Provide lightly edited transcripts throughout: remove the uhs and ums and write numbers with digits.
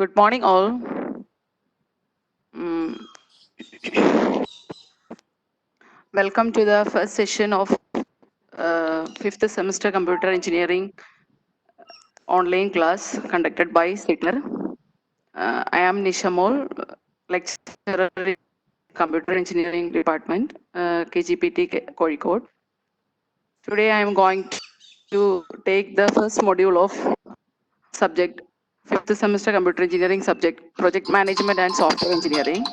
Good morning, all. Welcome to the first session of fifth semester computer engineering online class conducted by SITTTR. I am Nishamol, lecturer in computer engineering department, KGPT Kozhikode. Today I am going to take the first module of subject fifth semester computer engineering subject project management and software engineering.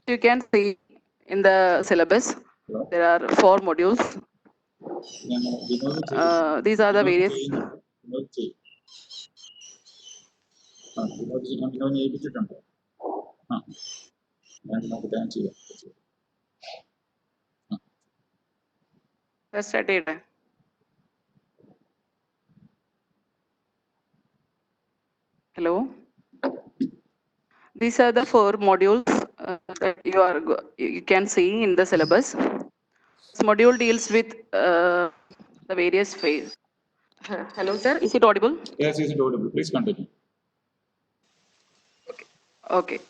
You can see in the syllabus there are 4 modules. These are the various. Let's start it. Hello. These are the 4 modules that you can see in the syllabus. This module deals with the various phases. Hello, sir. Is it audible? Yes, is it audible? Please continue. Okay.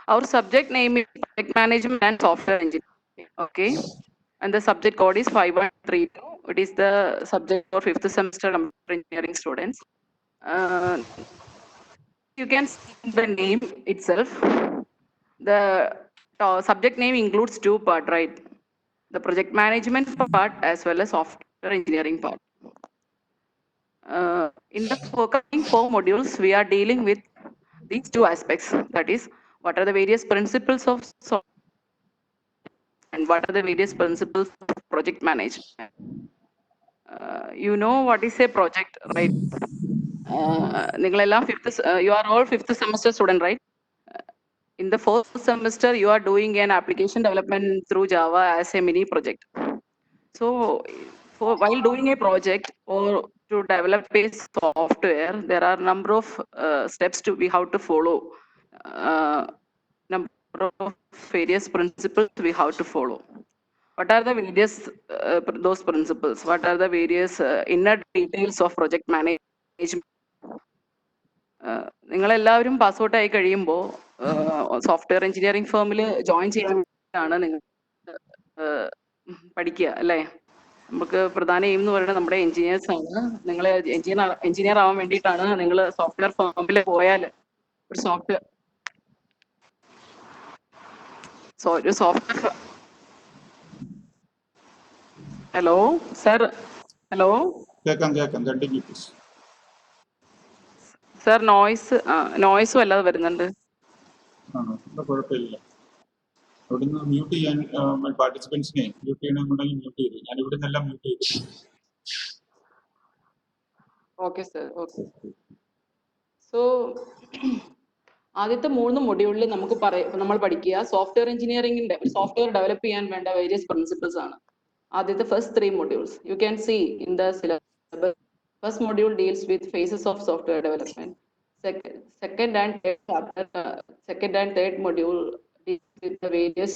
Our subject name is project management and software engineering. Okay. And the subject code is 5132. It is the subject for 5th semester computer engineering students. You can see the name itself. The subject name includes 2 parts, right? The project management part as well as software engineering part. In the coming 4 modules, we are dealing with these 2 aspects. That is, what are the various principles of software and what are the various principles of project management. You know what is a project, right? You are all 5th semester student, right? In the 4th semester, you are doing an application development through Java as a mini project. So, while doing a project or to develop a software, there are number of steps to we have to follow. Number of various principles we have to follow. What are the various those principles? What are the various inner details of project management? നിങ്ങളെല്ലാവരും pass out ആയി കഴിയുമ്പോൾ software engineering ഫേമിൽ join ചെയ്യാനാണ് നിങ്ങൾ പഠിക്കുക അല്ലേ? നമുക്ക് പ്രധാന aim എന്ന് പറയുന്നത് നമ്മുടെ എഞ്ചിനീയേഴ്സ് ആണ്. നിങ്ങൾ എഞ്ചിനീയർ ആവാൻ വേണ്ടിയിട്ടാണ് നിങ്ങൾ സോഫ്റ്റ്വെയർ ഫേമിൽ പോയാൽ ഒരു software hello sir, hello sir, നോയ്സും അല്ലാതെ വരുന്നുണ്ട്. കുഴപ്പമില്ല. അവിടുന്ന് മ്യൂട്ട് ചെയ്യാൻ പാർട്ടിസിപ്പൻസിനെ മ്യൂട്ട് ചെയ്യണമെന്നുണ്ടെങ്കിൽ മ്യൂട്ട് ചെയ്തു. ഞാൻ ഇവിടെ നിന്നെല്ലാം മ്യൂട്ട് ചെയ്തു. Okay sir, okay. സോ ആദ്യത്തെ 3 മൊഡ്യൂളിൽ നമ്മൾ പഠിക്കുക സോഫ്റ്റ്വെയർ എഞ്ചിനീയറിംഗിന്റെ സോഫ്റ്റ്വെയർ ഡെവലപ്പ് ചെയ്യാൻ വേണ്ട വേരിയസ് പ്രിൻസിപ്പിൾസ് ആണ്. ആദ്യത്തെ first 3 modules. You can see in the syllabus. First module deals with phases of software development. Second and third module deals with the various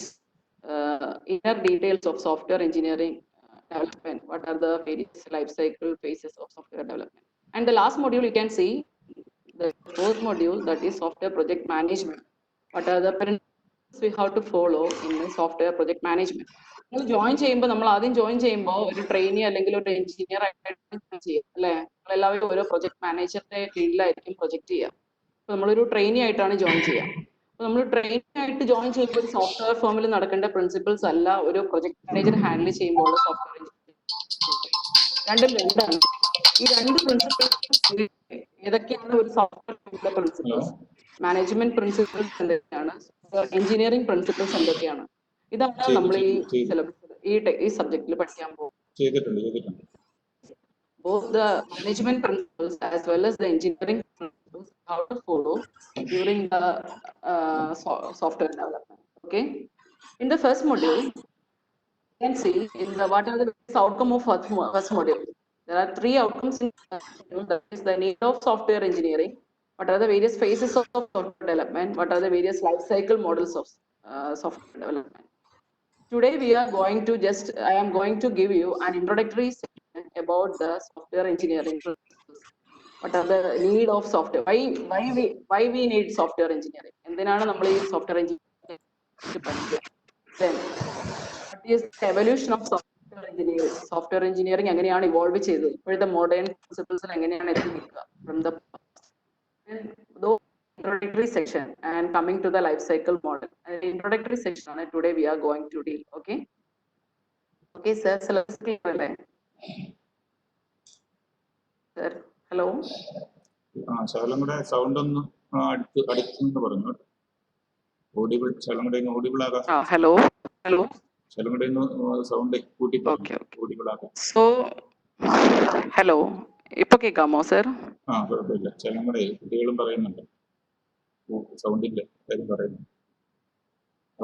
inner details of software engineering development. What are the various life cycle phases of software development? And the last module you can see the 4th module, that is software project management. What are the principles we have to follow in the software project management? നമ്മൾ join ചെയ്യുമ്പോൾ നമ്മൾ ആദ്യം join ചെയ്യുമ്പോൾ ഒരു trainee അല്ലെങ്കിൽ ഒരു engineer ആയിട്ട് ചെയ്യുക അല്ലേ? നമ്മളെല്ലാവരും ഓരോ പ്രൊജക്ട് മാനേജറിന്റെ ഫീൽഡിലായിരിക്കും പ്രൊജക്ട് ചെയ്യുക. അപ്പൊ നമ്മളൊരു ട്രെയിനി ആയിട്ടാണ് ജോയിൻ ചെയ്യുക. അപ്പൊ നമ്മൾ ട്രെയിനി ആയിട്ട് ജോയിൻ ചെയ്യുമ്പോൾ ഒരു സോഫ്റ്റ്വെയർ ഫേമിൽ നടക്കേണ്ട പ്രിൻസിപ്പിൾസ് അല്ല ഒരു പ്രൊജക്ട് മാനേജർ ഹാൻഡിൽ ചെയ്യുമ്പോൾ സോഫ്റ്റ്വെയർ രണ്ടും രണ്ടാണ്. ഈ 2 പ്രിൻസിപ്പിൾസ് ഏതൊക്കെയാണ് ഒരു സോഫ്റ്റ്വെയർ പ്രിൻസിപ്പിൾസ്? മാനേജ്മെന്റ് പ്രിൻസിപ്പിൾസ് എന്തൊക്കെയാണ്? എഞ്ചിനീയറിംഗ് പ്രിൻസിപ്പിൾസ് എന്തൊക്കെയാണ്? ഇതാണ് നമ്മൾ ഈ സിലബസ് ഈ സബ്ജക്റ്റിൽ പഠിക്കാൻ പോകും. Both the management principles as well as the engineering principles how to follow during the software development. Okay. In the first module, you can see in the what are the outcome of first module. There are 3 outcomes in the module. That is the need of software engineering. What are the various phases of software development? What are the various life cycle models of software development? Today we are going to I am going to give you an introductory session about the software engineering. What are the need of software? Why we need software engineering? എന്തിനാണ് നമ്മൾ ഈ software engineering പഠിക്കുക? Then what is the evolution of software engineering? Software engineering എങ്ങനെയാണ് evolve ചെയ്തത്? ഇപ്പോഴത്തെ modern principles എങ്ങനെയാണ് എത്തി നിൽക്കുക? From the introductory section and coming to the life cycle model. Introductory section ആണ് today we are going to deal. Okay. Okay, sir. Syllabus clear അല്ലേ? Sir, hello. ശകലം കൂടെ സൗണ്ട് ഒന്ന് അടുത്ത് പറഞ്ഞു. ഓഡിബിൾ ശകലം കൂടെ ഓഡിബിൾ ആകാം. Hello. ശകലം കൂടെ സൗണ്ട് കൂട്ടി പറഞ്ഞു. ഓഡിബിൾ ആകാം. So, hello. ഇപ്പൊ കേൾക്കാമോ സർ? കുഴപ്പമില്ല. ശകലം കൂടെ കുട്ടികളും പറയുന്നുണ്ട്. സൗണ്ടിന്റെ കാര്യം പറയുന്നു.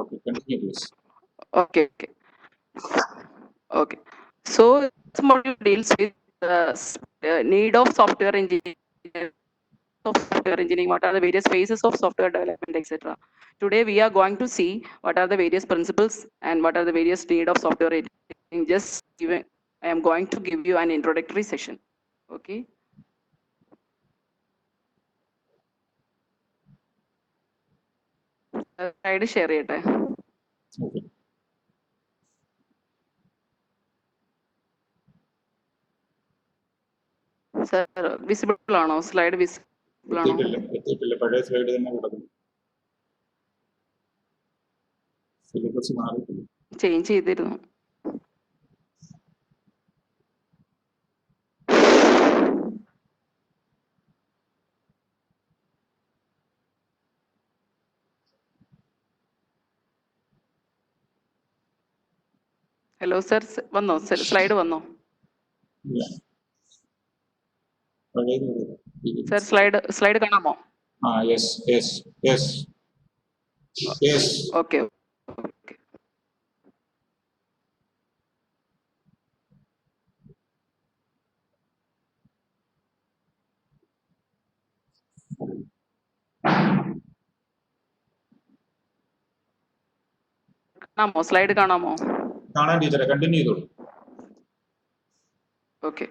Okay, continue please. Okay. So this module deals with the need of software engineering. What are the various phases of software development, etc. Today we are going to see what are the various principles and what are the various need of software engineering. I am going to give you an introductory session. Okay. Slide share ചെയ്യട്ടെ. Okay. Sir, visible ആണോ? Slide visible ആണോ? എത്തിയിട്ടില്ല. പഴയ slide തന്നെ കിടക്കുന്നു. Syllabus മാറിയിട്ടില്ല. Change ചെയ്തിരുന്നു. Hello sir, വന്നോ? സ്ലൈഡ് വന്നോ? സർ സ്ലൈഡ് കാണാമോ? Yes. Okay. സ്ലൈഡ് കാണാമോ? കാണാൻ ടീച്ചറെ, കണ്ടിന്യൂ ചെയ്തോളൂ. Okay.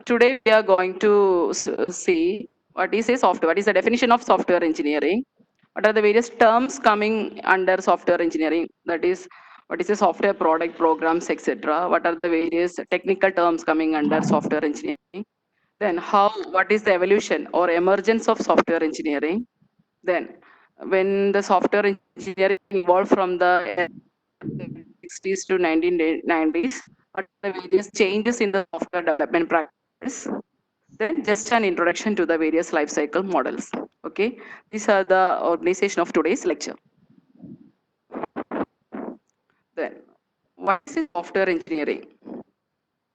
Today we are going to see what is a software, what is the definition of software engineering, what are the various terms coming under software engineering, that is what is a software product, programs, etc. What are the various technical terms coming under software engineering, then what is the evolution or emergence of software engineering, then when the software engineering evolved from the 60s to 1990s, what are the various changes in the software development practice, then just an introduction to the various life cycle models. Okay, these are the organization of today's lecture. Then what is software engineering?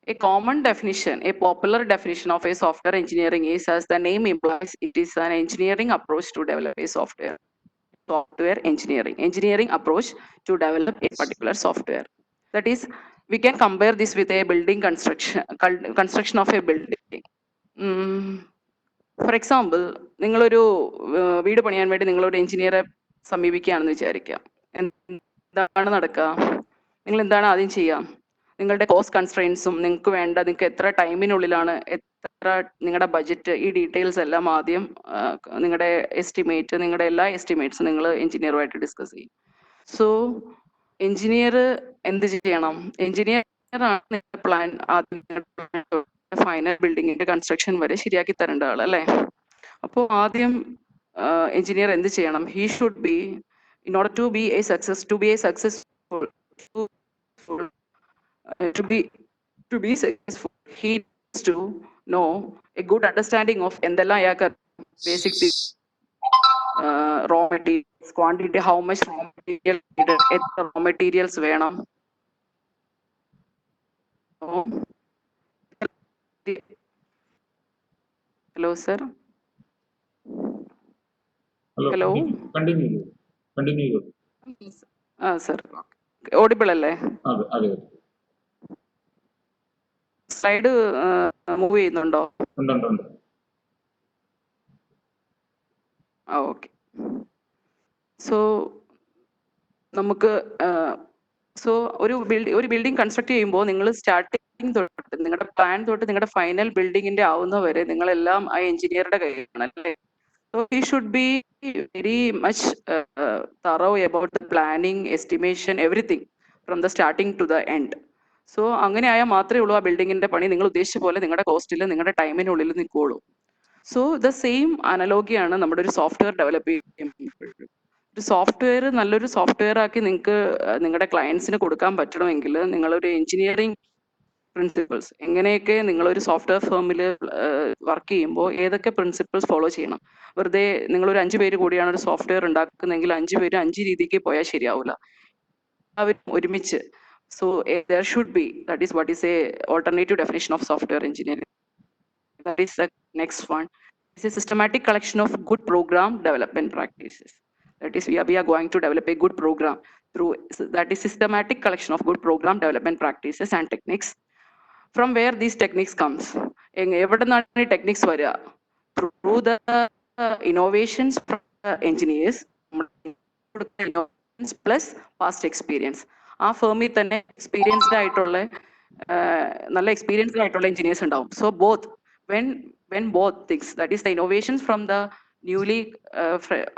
A common definition, a popular definition of a software engineering is, as the name implies, it is an engineering approach to develop a software engineering approach to develop a particular software. That is, we can compare this with a building construction of a building. For example, നിങ്ങളൊരു വീട് പണിയാൻ വേണ്ടി നിങ്ങളൊരു എഞ്ചിനീയറെ സമീപിക്കുകയാണെന്ന് വിചാരിക്കാം. എന്താണ് നടക്കുക? നിങ്ങൾ എന്താണ് ആദ്യം ചെയ്യുക? നിങ്ങളുടെ കോസ്റ്റ് കൺസ്ട്രെയിൻസും നിങ്ങൾക്ക് എത്ര ടൈമിനുള്ളിലാണ്, എത്ര നിങ്ങളുടെ ബഡ്ജറ്റ്, ഈ ഡീറ്റെയിൽസ് എല്ലാം ആദ്യം നിങ്ങളുടെ എസ്റ്റിമേറ്റ്, നിങ്ങളുടെ എല്ലാ എസ്റ്റിമേറ്റ്സും നിങ്ങൾ എഞ്ചിനീയറുമായിട്ട് ഡിസ്കസ് ചെയ്യും. സോ എഞ്ചിനീയർ എന്ത് ചെയ്യണം? എഞ്ചിനീയർ ആണ് പ്ലാൻ ഫൈനൽ ബിൽഡിങ്ങിന്റെ കൺസ്ട്രക്ഷൻ വരെ ശരിയാക്കി തരേണ്ട ആൾ അല്ലേ? അപ്പോൾ ആദ്യം എഞ്ചിനീയർ എന്ത് ചെയ്യണം? He should be, in order to be successful, he needs to know a good understanding of എന്തെല്ലാം അയാൾക്ക് basic raw materials, quantity, how much raw material needed, എത്ര raw materials വേണം. Hello sir. Hello. Continue. Sir. Audible അല്ലേ? അതെ. Slide move ചെയ്യുന്നുണ്ടോ? ഉണ്ട്. Okay. So നമുക്ക് so ഒരു ബിൽഡിംഗ് കൺസ്ട്രക്ട് ചെയ്യുമ്പോൾ നിങ്ങൾ സ്റ്റാർട്ടിങ് തൊട്ട് നിങ്ങളുടെ പ്ലാൻ തൊട്ട് നിങ്ങളുടെ ഫൈനൽ ബിൽഡിങ്ങിന്റെ ആവുന്ന വരെ നിങ്ങളെല്ലാം ആ എഞ്ചിനീയറുടെ കയ്യിലാണ് അല്ലേ. So he should be very much thorough about the planning, estimation, everything from the starting to the end. So അങ്ങനെ ആയാൽ മാത്രമേ ഉള്ളൂ ആ ബിൽഡിങ്ങിന്റെ പണി നിങ്ങൾ ഉദ്ദേശിച്ച പോലെ നിങ്ങളുടെ കോസ്റ്റിൽ നിങ്ങളുടെ ടൈമിനുള്ളിൽ നിൽക്കുള്ളൂ. സോ ദ സെയിം അനലോഗിയാണ് നമ്മുടെ ഒരു സോഫ്റ്റ്വെയർ ഡെവലപ്പ് ചെയ്യുമ്പോൾ. ഒരു സോഫ്റ്റ്വെയർ നല്ലൊരു സോഫ്റ്റ്വെയർ ആക്കി നിങ്ങൾക്ക് നിങ്ങളുടെ ക്ലയൻസിന് കൊടുക്കാൻ പറ്റണമെങ്കിൽ നിങ്ങളൊരു എഞ്ചിനീയറിംഗ് പ്രിൻസിപ്പിൾസ് എങ്ങനെയൊക്കെ നിങ്ങളൊരു സോഫ്റ്റ്വെയർ ഫേമിൽ വർക്ക് ചെയ്യുമ്പോൾ ഏതൊക്കെ പ്രിൻസിപ്പിൾസ് ഫോളോ ചെയ്യണം. വെറുതെ നിങ്ങളൊരു 5 പേര് കൂടിയാണ് ഒരു സോഫ്റ്റ്വെയർ ഉണ്ടാക്കുന്നതെങ്കിൽ 5 പേര് 5 രീതിക്ക് പോയാൽ ശരിയാവില്ല. അവർ ഒരുമിച്ച്. So there should be, that is what is a alternative definition of software engineering. That is the next one. It's a systematic collection of good program development practices. That is, we are going to develop a good program through that is systematic collection of good program development practices and techniques. From where these techniques comes? എവിടെ നിന്നാണ് ഈ techniques വരിക? Through the innovations from the engineers plus past experience. ആ ഫേമിൽ തന്നെ experienced ആയിട്ടുള്ള നല്ല experienced ആയിട്ടുള്ള engineers ഉണ്ടാവും. So both when both things, that is the innovations from the newly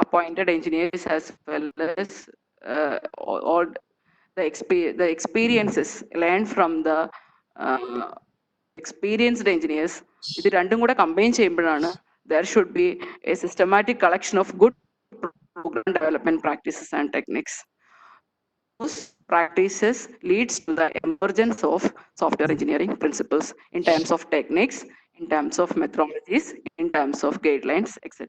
appointed engineers as well as all the experiences learned from the experienced engineers, ഇത് രണ്ടും കൂടെ combine ചെയ്യുമ്പോഴാണ് there should be a systematic collection of good program development practices and techniques. Those practices leads to the emergence of software engineering principles in terms of techniques, in terms of methodologies, in terms of guidelines, etc.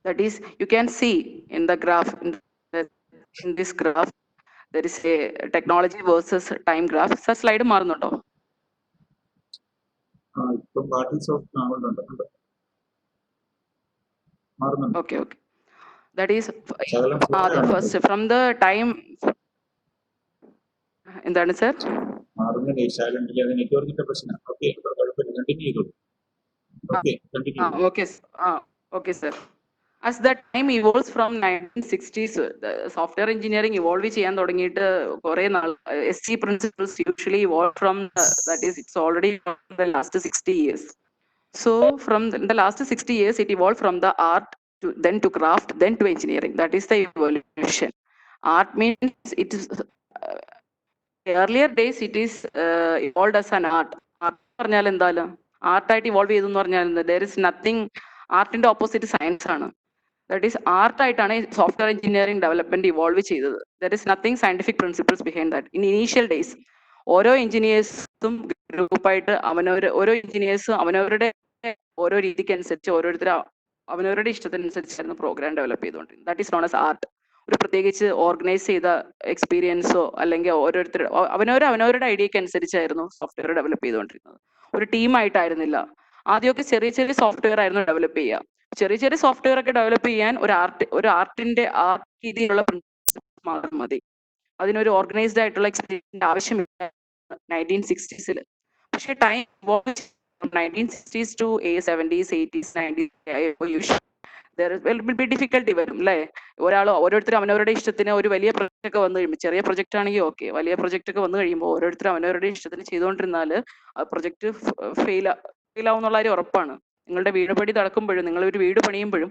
That is, you can see in the graph, in this graph, there is a technology versus time graph. Sir, slide മാറുന്നുണ്ടോ? Okay. That is first from the time. എന്താണ് sir? Okay, sir. As that time evolves from 1960s, the software engineering evolve ചെയ്യാൻ തുടങ്ങിയിട്ട് കുറേ നാൾ SC principles usually evolve from that is, it's already from the last 60 years. So from the last 60 years, it evolved from the art to then to craft, then to engineering. That is the evolution. Art means it is earlier days it is evolved as an art. Art പറഞ്ഞാൽ എന്തായാലും ആർട്ടായിട്ട് evolve ചെയ്തു എന്ന് പറഞ്ഞാൽ there is nothing. ആർട്ടിന്റെ opposite science ആണ്. That is, ആർട്ടായിട്ടാണ് software engineering development evolve ചെയ്തത്. There is nothing scientific principles behind that. In initial days, ഓരോ എഞ്ചിനീയേഴ്സും ഗ്രൂപ്പായിട്ട് ഓരോ എഞ്ചിനീയേഴ്സും അവനവരുടെ ഓരോ രീതിക്ക് അനുസരിച്ച് ഓരോരുത്തർ അവനവരുടെ ഇഷ്ടത്തിനനുസരിച്ചായിരുന്നു പ്രോഗ്രാം ഡെവലപ്പ് ചെയ്തുകൊണ്ടിരുന്നത്. That is known as art. ഒരു പ്രത്യേകിച്ച് ഓർഗനൈസ് ചെയ്ത എക്സ്പീരിയൻസോ അല്ലെങ്കിൽ ഓരോരുത്തർ അവനവരുടെ ഐഡിയക്ക് അനുസരിച്ചായിരുന്നു സോഫ്റ്റ്വെയർ ഡെവലപ്പ് ചെയ്തുകൊണ്ടിരുന്നത്. ഒരു ടീമായിട്ടായിരുന്നില്ല. ആദ്യമൊക്കെ ചെറിയ ചെറിയ സോഫ്റ്റ്വെയർ ആയിരുന്നു ഡെവലപ്പ് ചെയ്യുക. ചെറിയ സോഫ്റ്റ്വെയർ ഒക്കെ ഡെവലപ്പ് ചെയ്യാൻ ഒരു ആർട്ടിന്റെ ആ രീതിയിലുള്ള മാത്രം മതി. അതിനൊരു ഓർഗനൈസ്ഡ് ആയിട്ടുള്ള എക്സ്പീരിയൻസിന്റെ ആവശ്യമില്ല 1960s. പക്ഷേ time 1960s to 70s, 80s, 90s difficulty വരും അല്ലേ? ഓരോരുത്തരും അവനവരുടെ ഇഷ്ടത്തിന് ഒരു വലിയ പ്രൊജക്ട് ഒക്കെ വന്നു കഴിയുമ്പോൾ, ചെറിയ പ്രൊജക്ട് ആണെങ്കിൽ ഓക്കെ, വലിയ പ്രൊജക്ട് ഒക്കെ വന്നു കഴിയുമ്പോൾ ഓരോരുത്തരും അവനവരുടെ ഇഷ്ടത്തിന് ചെയ്തുകൊണ്ടിരുന്നാൽ ആ പ്രൊജക്ട് ഫെയിൽ ആവുന്നുള്ള കാര്യം ഉറപ്പാണ്. നിങ്ങളുടെ വീട് പണി നടക്കുമ്പോഴും നിങ്ങൾ ഒരു വീട് പണിയുമ്പോഴും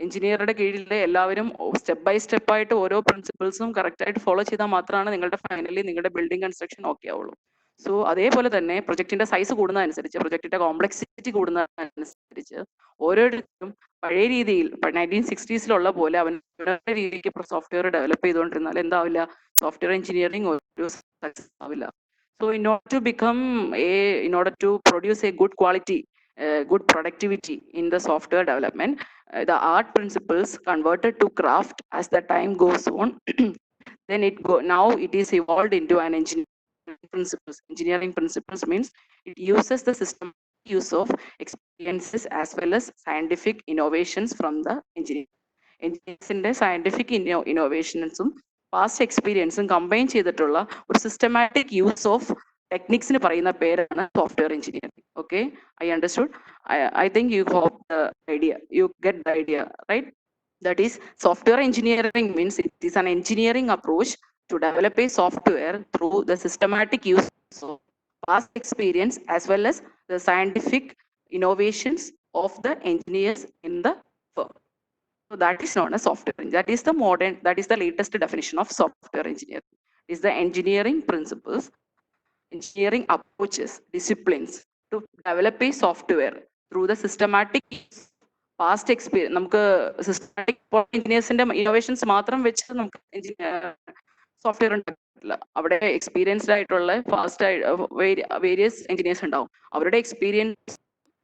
എഞ്ചിനീയറുടെ കീഴിലെ എല്ലാവരും സ്റ്റെപ്പ് ബൈ സ്റ്റെപ്പ് ആയിട്ട് ഓരോ പ്രിൻസിപ്പിൾസും കറക്റ്റ് ആയിട്ട് ഫോളോ ചെയ്താൽ മാത്രമാണ് നിങ്ങളുടെ ഫൈനലി നിങ്ങളുടെ ബിൽഡിംഗ് കൺസ്ട്രക്ഷൻ ഓക്കെ ആവുള്ളൂ. സോ അതേപോലെ തന്നെ പ്രൊജക്ടിന്റെ സൈസ് കൂടുന്നതനുസരിച്ച്, പ്രൊജക്ടിന്റെ കോംപ്ലക്സിറ്റി കൂടുന്നതനുസരിച്ച് ഓരോരുത്തരും പഴയ രീതിയിൽ 1960s പോലെ അവരുടെ രീതിക്ക് സോഫ്റ്റ്വെയർ ഡെവലപ്പ് ചെയ്തുകൊണ്ടിരുന്നാൽ എന്താവില്ല, സോഫ്റ്റ്വെയർ എഞ്ചിനീയറിംഗ് ഒരു സക്സസ് ആവില്ല. So in order to produce a good quality, good productivity in the software development, the art principles converted to craft as the time goes on. Then now it is evolved into an engineering principles means it uses the system use of experiences as well as scientific innovations from the engineers. Scientific innovations past experience combine ചെയ്തിട്ടുള്ള ഒരു systematic use of techniques ന് പറയുന്ന പേരാണ് software engineering. Okay, I understood. I think you got the idea. You get the idea, right? That is, software engineering means it is an engineering approach to develop a software through the systematic use of past experience as well as the scientific innovations of the engineers in the firm. So that is known as software. That is the modern, that is the latest definition of software engineering. Is the engineering principles, engineering approaches, disciplines to develop a software through the systematic past experience. നമുക്ക് systematic എഞ്ചിനീയേഴ്സിന്റെ innovations മാത്രം വെച്ച് നമുക്ക് software ഉണ്ടാക്കില്ല. അവിടെ experienced ആയിട്ടുള്ള various engineers ഉണ്ടാവും. അവരുടെ experience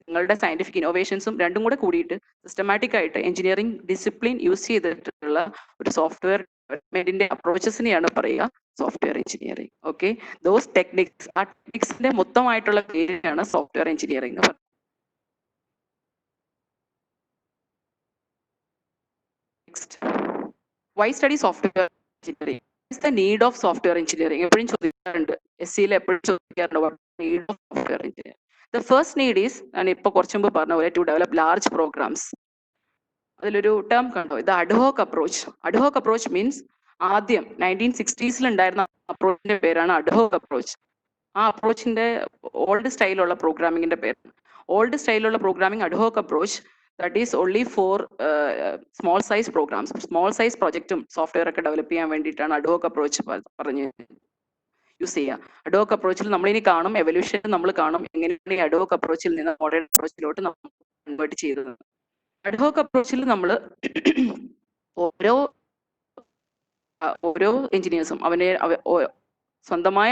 നിങ്ങളുടെ സയന്റിഫിക് ഇന്നോവേഷൻസും രണ്ടും കൂടെ കൂടിയിട്ട് സിസ്റ്റമാറ്റിക് ആയിട്ട് എഞ്ചിനീയറിംഗ് ഡിസിപ്ലിൻ യൂസ് ചെയ്തിട്ടുള്ള ഒരു സോഫ്റ്റ്വെയർ ഡെവലപ്മെന്റിന്റെ അപ്രോച്ചസിനെയാണ് പറയുക software engineering. Okay, those techniques, ആ ടെക്നിക്സിന്റെ മൊത്തമായിട്ടുള്ള പേരാണ് സോഫ്റ്റ്വെയർ എഞ്ചിനീയറിംഗ് എന്ന് പറയുന്നത്. Next, why study software engineering? What is the need of software engineering? എപ്പോഴും ചോദിക്കാറുണ്ട്, SC-യിൽ എപ്പോഴും ചോദിക്കാറുണ്ട്, what is the need of software engineering? The first need is, ഞാൻ ഇപ്പൊ കുറച്ചു മുമ്പ് പറഞ്ഞ പോലെ, to develop large programs. അതിലൊരു ടേം കണ്ടോ, ഇത് ad hoc approach. Ad hoc approach means ആദ്യം 1960s ഉണ്ടായിരുന്ന അപ്രോച്ചിന്റെ പേരാണ് അഡ്ഹോക് അപ്രോച്ച്. ആ അപ്രോച്ചിന്റെ ഓൾഡ് സ്റ്റൈലുള്ള പ്രോഗ്രാമിങ്ങിന്റെ പേര്. ഓൾഡ് സ്റ്റൈലുള്ള programming ad hoc approach, that is only for small size programs. Small size പ്രൊജക്റ്റും സോഫ്റ്റ്വെയർ ഒക്കെ ഡെവലപ്പ് ചെയ്യാൻ വേണ്ടിയിട്ടാണ് അഡ്ഹോക് അപ്രോച്ച് പറഞ്ഞ് യൂസ് ചെയ്യുക. അഡ്ഹോക് അപ്രോച്ചിൽ നമ്മളിനി കാണും, എവല്യൂഷൻ നമ്മൾ കാണും, എങ്ങനെയാണ് ഈ അഡ്ഹോക് അപ്രോച്ചിൽ നിന്ന് മോഡേൺ അപ്രോച്ചിലോട്ട് നമ്മൾ കൺവേർട്ട് ചെയ്തത്. അഡ്ഹോക് അപ്രോച്ചിൽ നമ്മൾ ഓരോ എഞ്ചിനീയേഴ്സും സ്വന്തമായ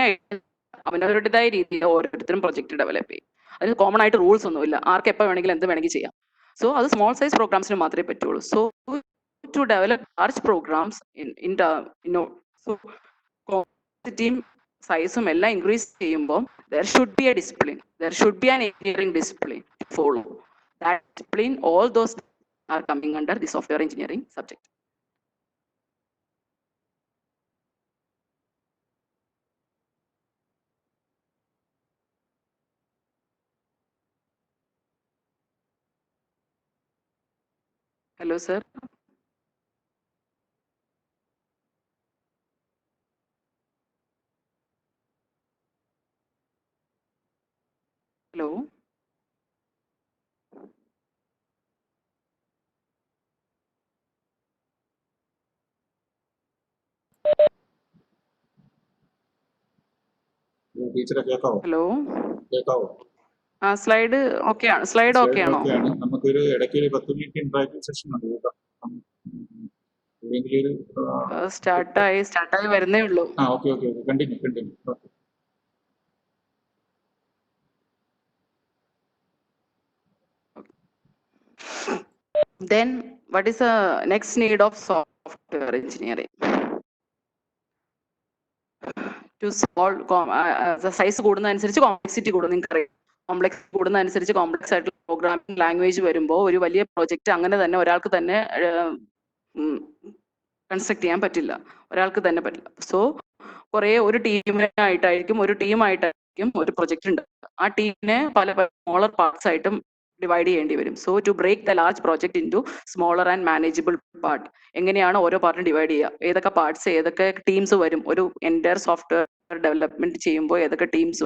അവനവരുടേതായ രീതിയിൽ ഓരോരുത്തരും പ്രൊജക്ട് ഡെവലപ്പ് ചെയ്യും. അതിന് കോമൺ ആയിട്ട് റൂൾസ് ഒന്നുമില്ല, ആർക്ക് എപ്പോൾ വേണമെങ്കിലും എന്ത് വേണമെങ്കിൽ ചെയ്യാം. സോ അത് സ്മോൾ സൈസ് പ്രോഗ്രാംസിന് മാത്രമേ പറ്റുള്ളൂ. So to develop large programs team സൈസും എല്ലാം ഇൻക്രീസ് ചെയ്യുമ്പോൾ there should be a discipline, there should be an engineering discipline to follow. That discipline, all those are coming under the software engineering subject. Hello, sir. Hello. ടീച്ചറെ കേൾക്കാവോ? Hello, കേൾക്കാവോ? ആ slide okay ആണ്, slide okay ആണോ? നമുക്കൊരു ഇടയ്ക്ക് ഒരു 10 minute interactive session ഉണ്ട് കേട്ടോ. സ്റ്റാർട്ടായി വരുന്നേ ഉള്ളൂ. Okay continue. Okay. Then what is the next need of software engineering? To solve size കൂടുന്നതനുസരിച്ച് കോംപ്ലക്സിറ്റി കൂടും. നിങ്ങൾക്കറിയാം, കോംപ്ലക്സ് കൂടുന്നതനുസരിച്ച് കോംപ്ലക്സ് ആയിട്ടുള്ള പ്രോഗ്രാമിംഗ് ലാംഗ്വേജ് വരുമ്പോൾ ഒരു വലിയ പ്രോജക്റ്റ് അങ്ങനെ തന്നെ ഒരാൾക്ക് തന്നെ കൺസ്ട്രക്ട് ചെയ്യാൻ പറ്റില്ല, ഒരാൾക്ക് തന്നെ പറ്റില്ല. സോ കുറെ ഒരു ടീമായിട്ടായിരിക്കും ഒരു പ്രൊജക്ട് ഉണ്ട്. ആ ടീമിനെ പല സ്മോളർ പാർട്സ് ആയിട്ടും ഡിവൈഡ് ചെയ്യേണ്ടി വരും. So to break the large project into smaller and manageable part, എങ്ങനെയാണ് ഓരോ പാർട്ടും ഡിവൈഡ് ചെയ്യുക, ഏതൊക്കെ പാർട്സ്, ഏതൊക്കെ ടീംസ് വരും, ഒരു എൻറ്റയർ സോഫ്റ്റ്വെയർ ഡെവലപ്മെന്റ് ചെയ്യുമ്പോൾ ഏതൊക്കെ ടീംസ്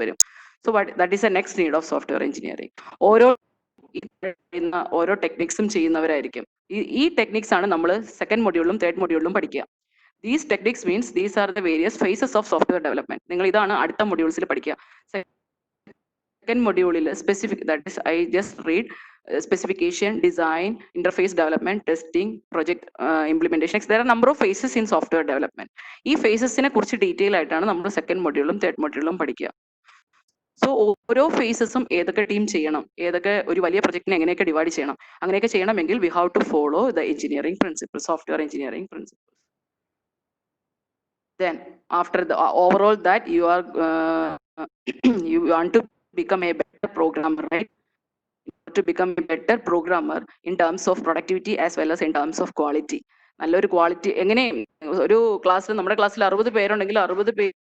വരും. So that is A next need of software engineering. ഓരോ ടെക്നിക്സും ചെയ്യുന്നവരായിരിക്കും. ഈ ടെക്നിക്സ് ആണ് നമ്മൾ സെക്കൻഡ് മൊഡ്യൂളിലും തേർഡ് മൊഡ്യൂളിലും പഠിക്കുക. These techniques means these are the various phases of software development. നിങ്ങൾ ഇതാണ് അടുത്ത മൊഡ്യൂൾസിൽ പഠിക്കുക. സെക്കൻഡ് മൊഡ്യൂളിൽ specific, that is I just read specification, design, interface development, testing, project implementation. There are a number of phases in software development. ഈ ഫേസസിനെ കുറിച്ച് detail ആയിട്ടാണ് നമ്മൾ second മൊഡ്യൂളും തേർഡ് മൊഡ്യൂളും പഠിക്കുക. സോ ഓരോ ഫേസസും ഏതൊക്കെ ടീം ചെയ്യണം, ഏതൊക്കെ ഒരു വലിയ പ്രൊജക്ടിനെ എങ്ങനെയൊക്കെ ഡിവൈഡ് ചെയ്യണം, അങ്ങനെയൊക്കെ ചെയ്യണമെങ്കിൽ we have to follow the engineering principle, software engineering principle. Then after the overall that you are you want to become a better programmer, right? To become a better programmer in terms of productivity as well as in terms of quality. നല്ലൊരു quality എങ്ങനെ ഒരു ക്ലാസ്സിൽ, നമ്മുടെ ക്ലാസ്സിൽ 60 പേരുണ്ടെങ്കിൽ 60 പേര്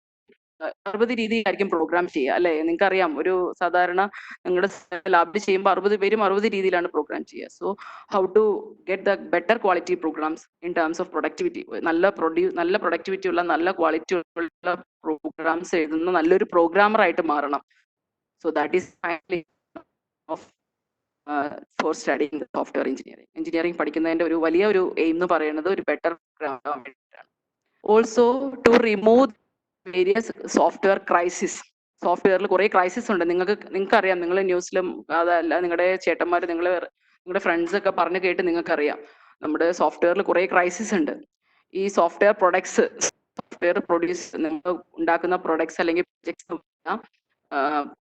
60 രീതിയിലായിരിക്കും programme ചെയ്യുക അല്ലെ? നിങ്ങൾക്ക് അറിയാം, ഒരു സാധാരണ നിങ്ങളുടെ ലാബിൽ ചെയ്യുമ്പോൾ 60 പേരും 60 രീതിയിലാണ് പ്രോഗ്രാം ചെയ്യുക. So how to get the better quality programs in terms of productivity, നല്ല പ്രൊഡക്ടിവിറ്റി ഉള്ള നല്ല ക്വാളിറ്റി ഉള്ള പ്രോഗ്രാംസ് എഴുതുന്ന നല്ലൊരു പ്രോഗ്രാമർ ആയിട്ട് മാറണം. So that is of for studying software engineering. Engineering പഠിക്കുന്നതിന്റെ ഒരു വലിയ ഒരു എയിം എന്ന് പറയുന്നത് ഒരു ബെറ്റർ പ്രോഗ്രാം വേണ്ടിയിട്ടാണ്. Also to remove various software crisis. സോഫ്റ്റ്വെയറിൽ കുറെ ക്രൈസിസ് ഉണ്ട്. നിങ്ങൾക്ക് അറിയാം, നിങ്ങൾ ന്യൂസിലും അതല്ല നിങ്ങളുടെ ചേട്ടന്മാർ നിങ്ങളുടെ ഫ്രണ്ട്സ് ഒക്കെ പറഞ്ഞു കേട്ട് നിങ്ങൾക്കറിയാം, നമ്മുടെ സോഫ്റ്റ്വെയറിൽ കുറെ ക്രൈസിസ് ഉണ്ട്. ഈ സോഫ്റ്റ്വെയർ പ്രൊഡക്ട്സ്, സോഫ്റ്റ്വെയർ നിങ്ങൾ ഉണ്ടാക്കുന്ന പ്രൊഡക്ട്സ് അല്ലെങ്കിൽ പ്രൊജക്ട്സ്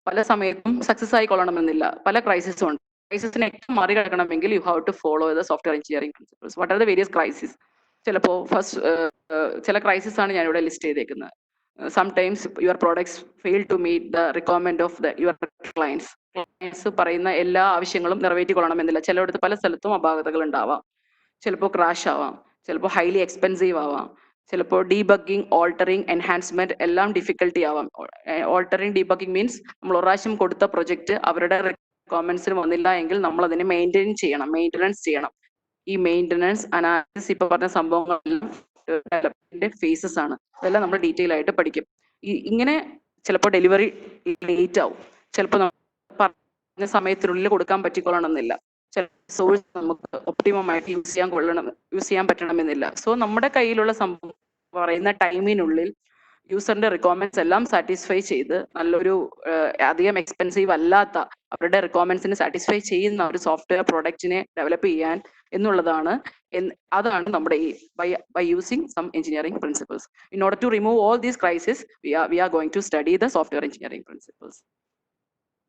പല സമയത്തും സക്സസ് ആയിക്കൊള്ളണമെന്നില്ല. പല ക്രൈസിസും ഉണ്ട്. ക്രൈസിസിനെ മറികടക്കണമെങ്കിൽ you have to follow the software engineering principles. What are the various crisis? ചിലപ്പോൾ ചില ക്രൈസിസ് ആണ് ഞാനിവിടെ ലിസ്റ്റ് ചെയ്തേക്കുന്നത്. Sometimes your products fail to meet the requirement of your clients. Clients പറയുന്ന എല്ലാ ആവശ്യങ്ങളും നിറവേറ്റിക്കൊള്ളണമെന്നില്ല. ചിലയിടത്ത് പല സ്ഥലത്തും അപാകതകൾ ഉണ്ടാവാം. ചിലപ്പോൾ ക്രാഷ് ആവാം, ചിലപ്പോൾ ഹൈലി എക്സ്പെൻസീവ് ആവാം, ചിലപ്പോൾ ഡീബഗ്ഗിങ്, ഓൾട്ടറിങ്, എൻഹാൻസ്മെന്റ് എല്ലാം ഡിഫിക്കൽട്ടി ആവാം. ഓൾട്ടറിങ്, ഡീബഗ്ഗിങ് മീൻസ് നമ്മൾ ഒരു പ്രാവശ്യം കൊടുത്ത പ്രൊജക്ട് അവരുടെ റിക്വയർമെന്റ്സിന് വന്നില്ല എങ്കിൽ നമ്മൾ അതിനെ മെയിൻ്റനൻസ് ചെയ്യണം. ഈ മെയിൻ്റനൻസ്, അനാലിസിസ്, ഇപ്പൊ പറഞ്ഞ സംഭവങ്ങളെല്ലാം ഡെവലപ്മെന്റിന്റെ ഫേസസ് ആണ്. അതെല്ലാം നമ്മൾ ഡീറ്റെയിൽ ആയിട്ട് പഠിക്കും. ഇങ്ങനെ ചിലപ്പോൾ ഡെലിവറി ലേറ്റ് ആവും, ചിലപ്പോൾ പറഞ്ഞ സമയത്തിനുള്ളിൽ കൊടുക്കാൻ പറ്റിക്കൊള്ളണമെന്നില്ല, ചില സോഴ്സ് നമുക്ക് ഒപ്റ്റിമം ആയിട്ട് യൂസ് ചെയ്യാൻ പറ്റണമെന്നില്ല. സോ നമ്മുടെ കയ്യിലുള്ള സംഭവം പറയുന്ന ടൈമിനുള്ളിൽ യൂസറിന്റെ റിക്വയർമെന്റ്സ് എല്ലാം സാറ്റിസ്ഫൈ ചെയ്ത് നല്ലൊരു അധികം എക്സ്പെൻസീവ് അല്ലാത്ത അവരുടെ റിക്വയർമെന്റ്സിന് സാറ്റിസ്ഫൈ ചെയ്യുന്ന ഒരു സോഫ്റ്റ്വെയർ പ്രൊഡക്റ്റിനെ ഡെവലപ്പ് ചെയ്യാൻ എന്നുള്ളതാണ്. അതാണ് നമ്മുടെ ഈ by using some engineering principles. In order to remove all these crisis we are going to study the software engineering principles.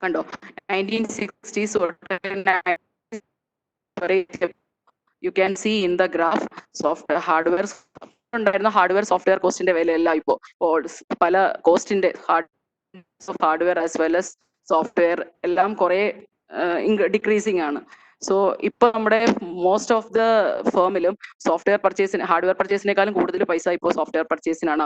കണ്ടോ, 1960s you can see in the graph software hardware ഉണ്ടായിരുന്ന hardware software കോസ്റ്റിന്റെ വിലയെല്ലാം ഇപ്പോൾ പല കോസ്റ്റിന്റെ hardware as well as software എല്ലാം കുറെ decreasing ആണ്. സോ ഇപ്പൊ നമ്മുടെ മോസ്റ്റ് ഓഫ് ദ ഫേമിലും ഹാർഡ്വെയർ പർച്ചേസിനേക്കാളും കൂടുതൽ പൈസ ഇപ്പോൾ സോഫ്റ്റ്വെയർ പർച്ചേസിനാണ്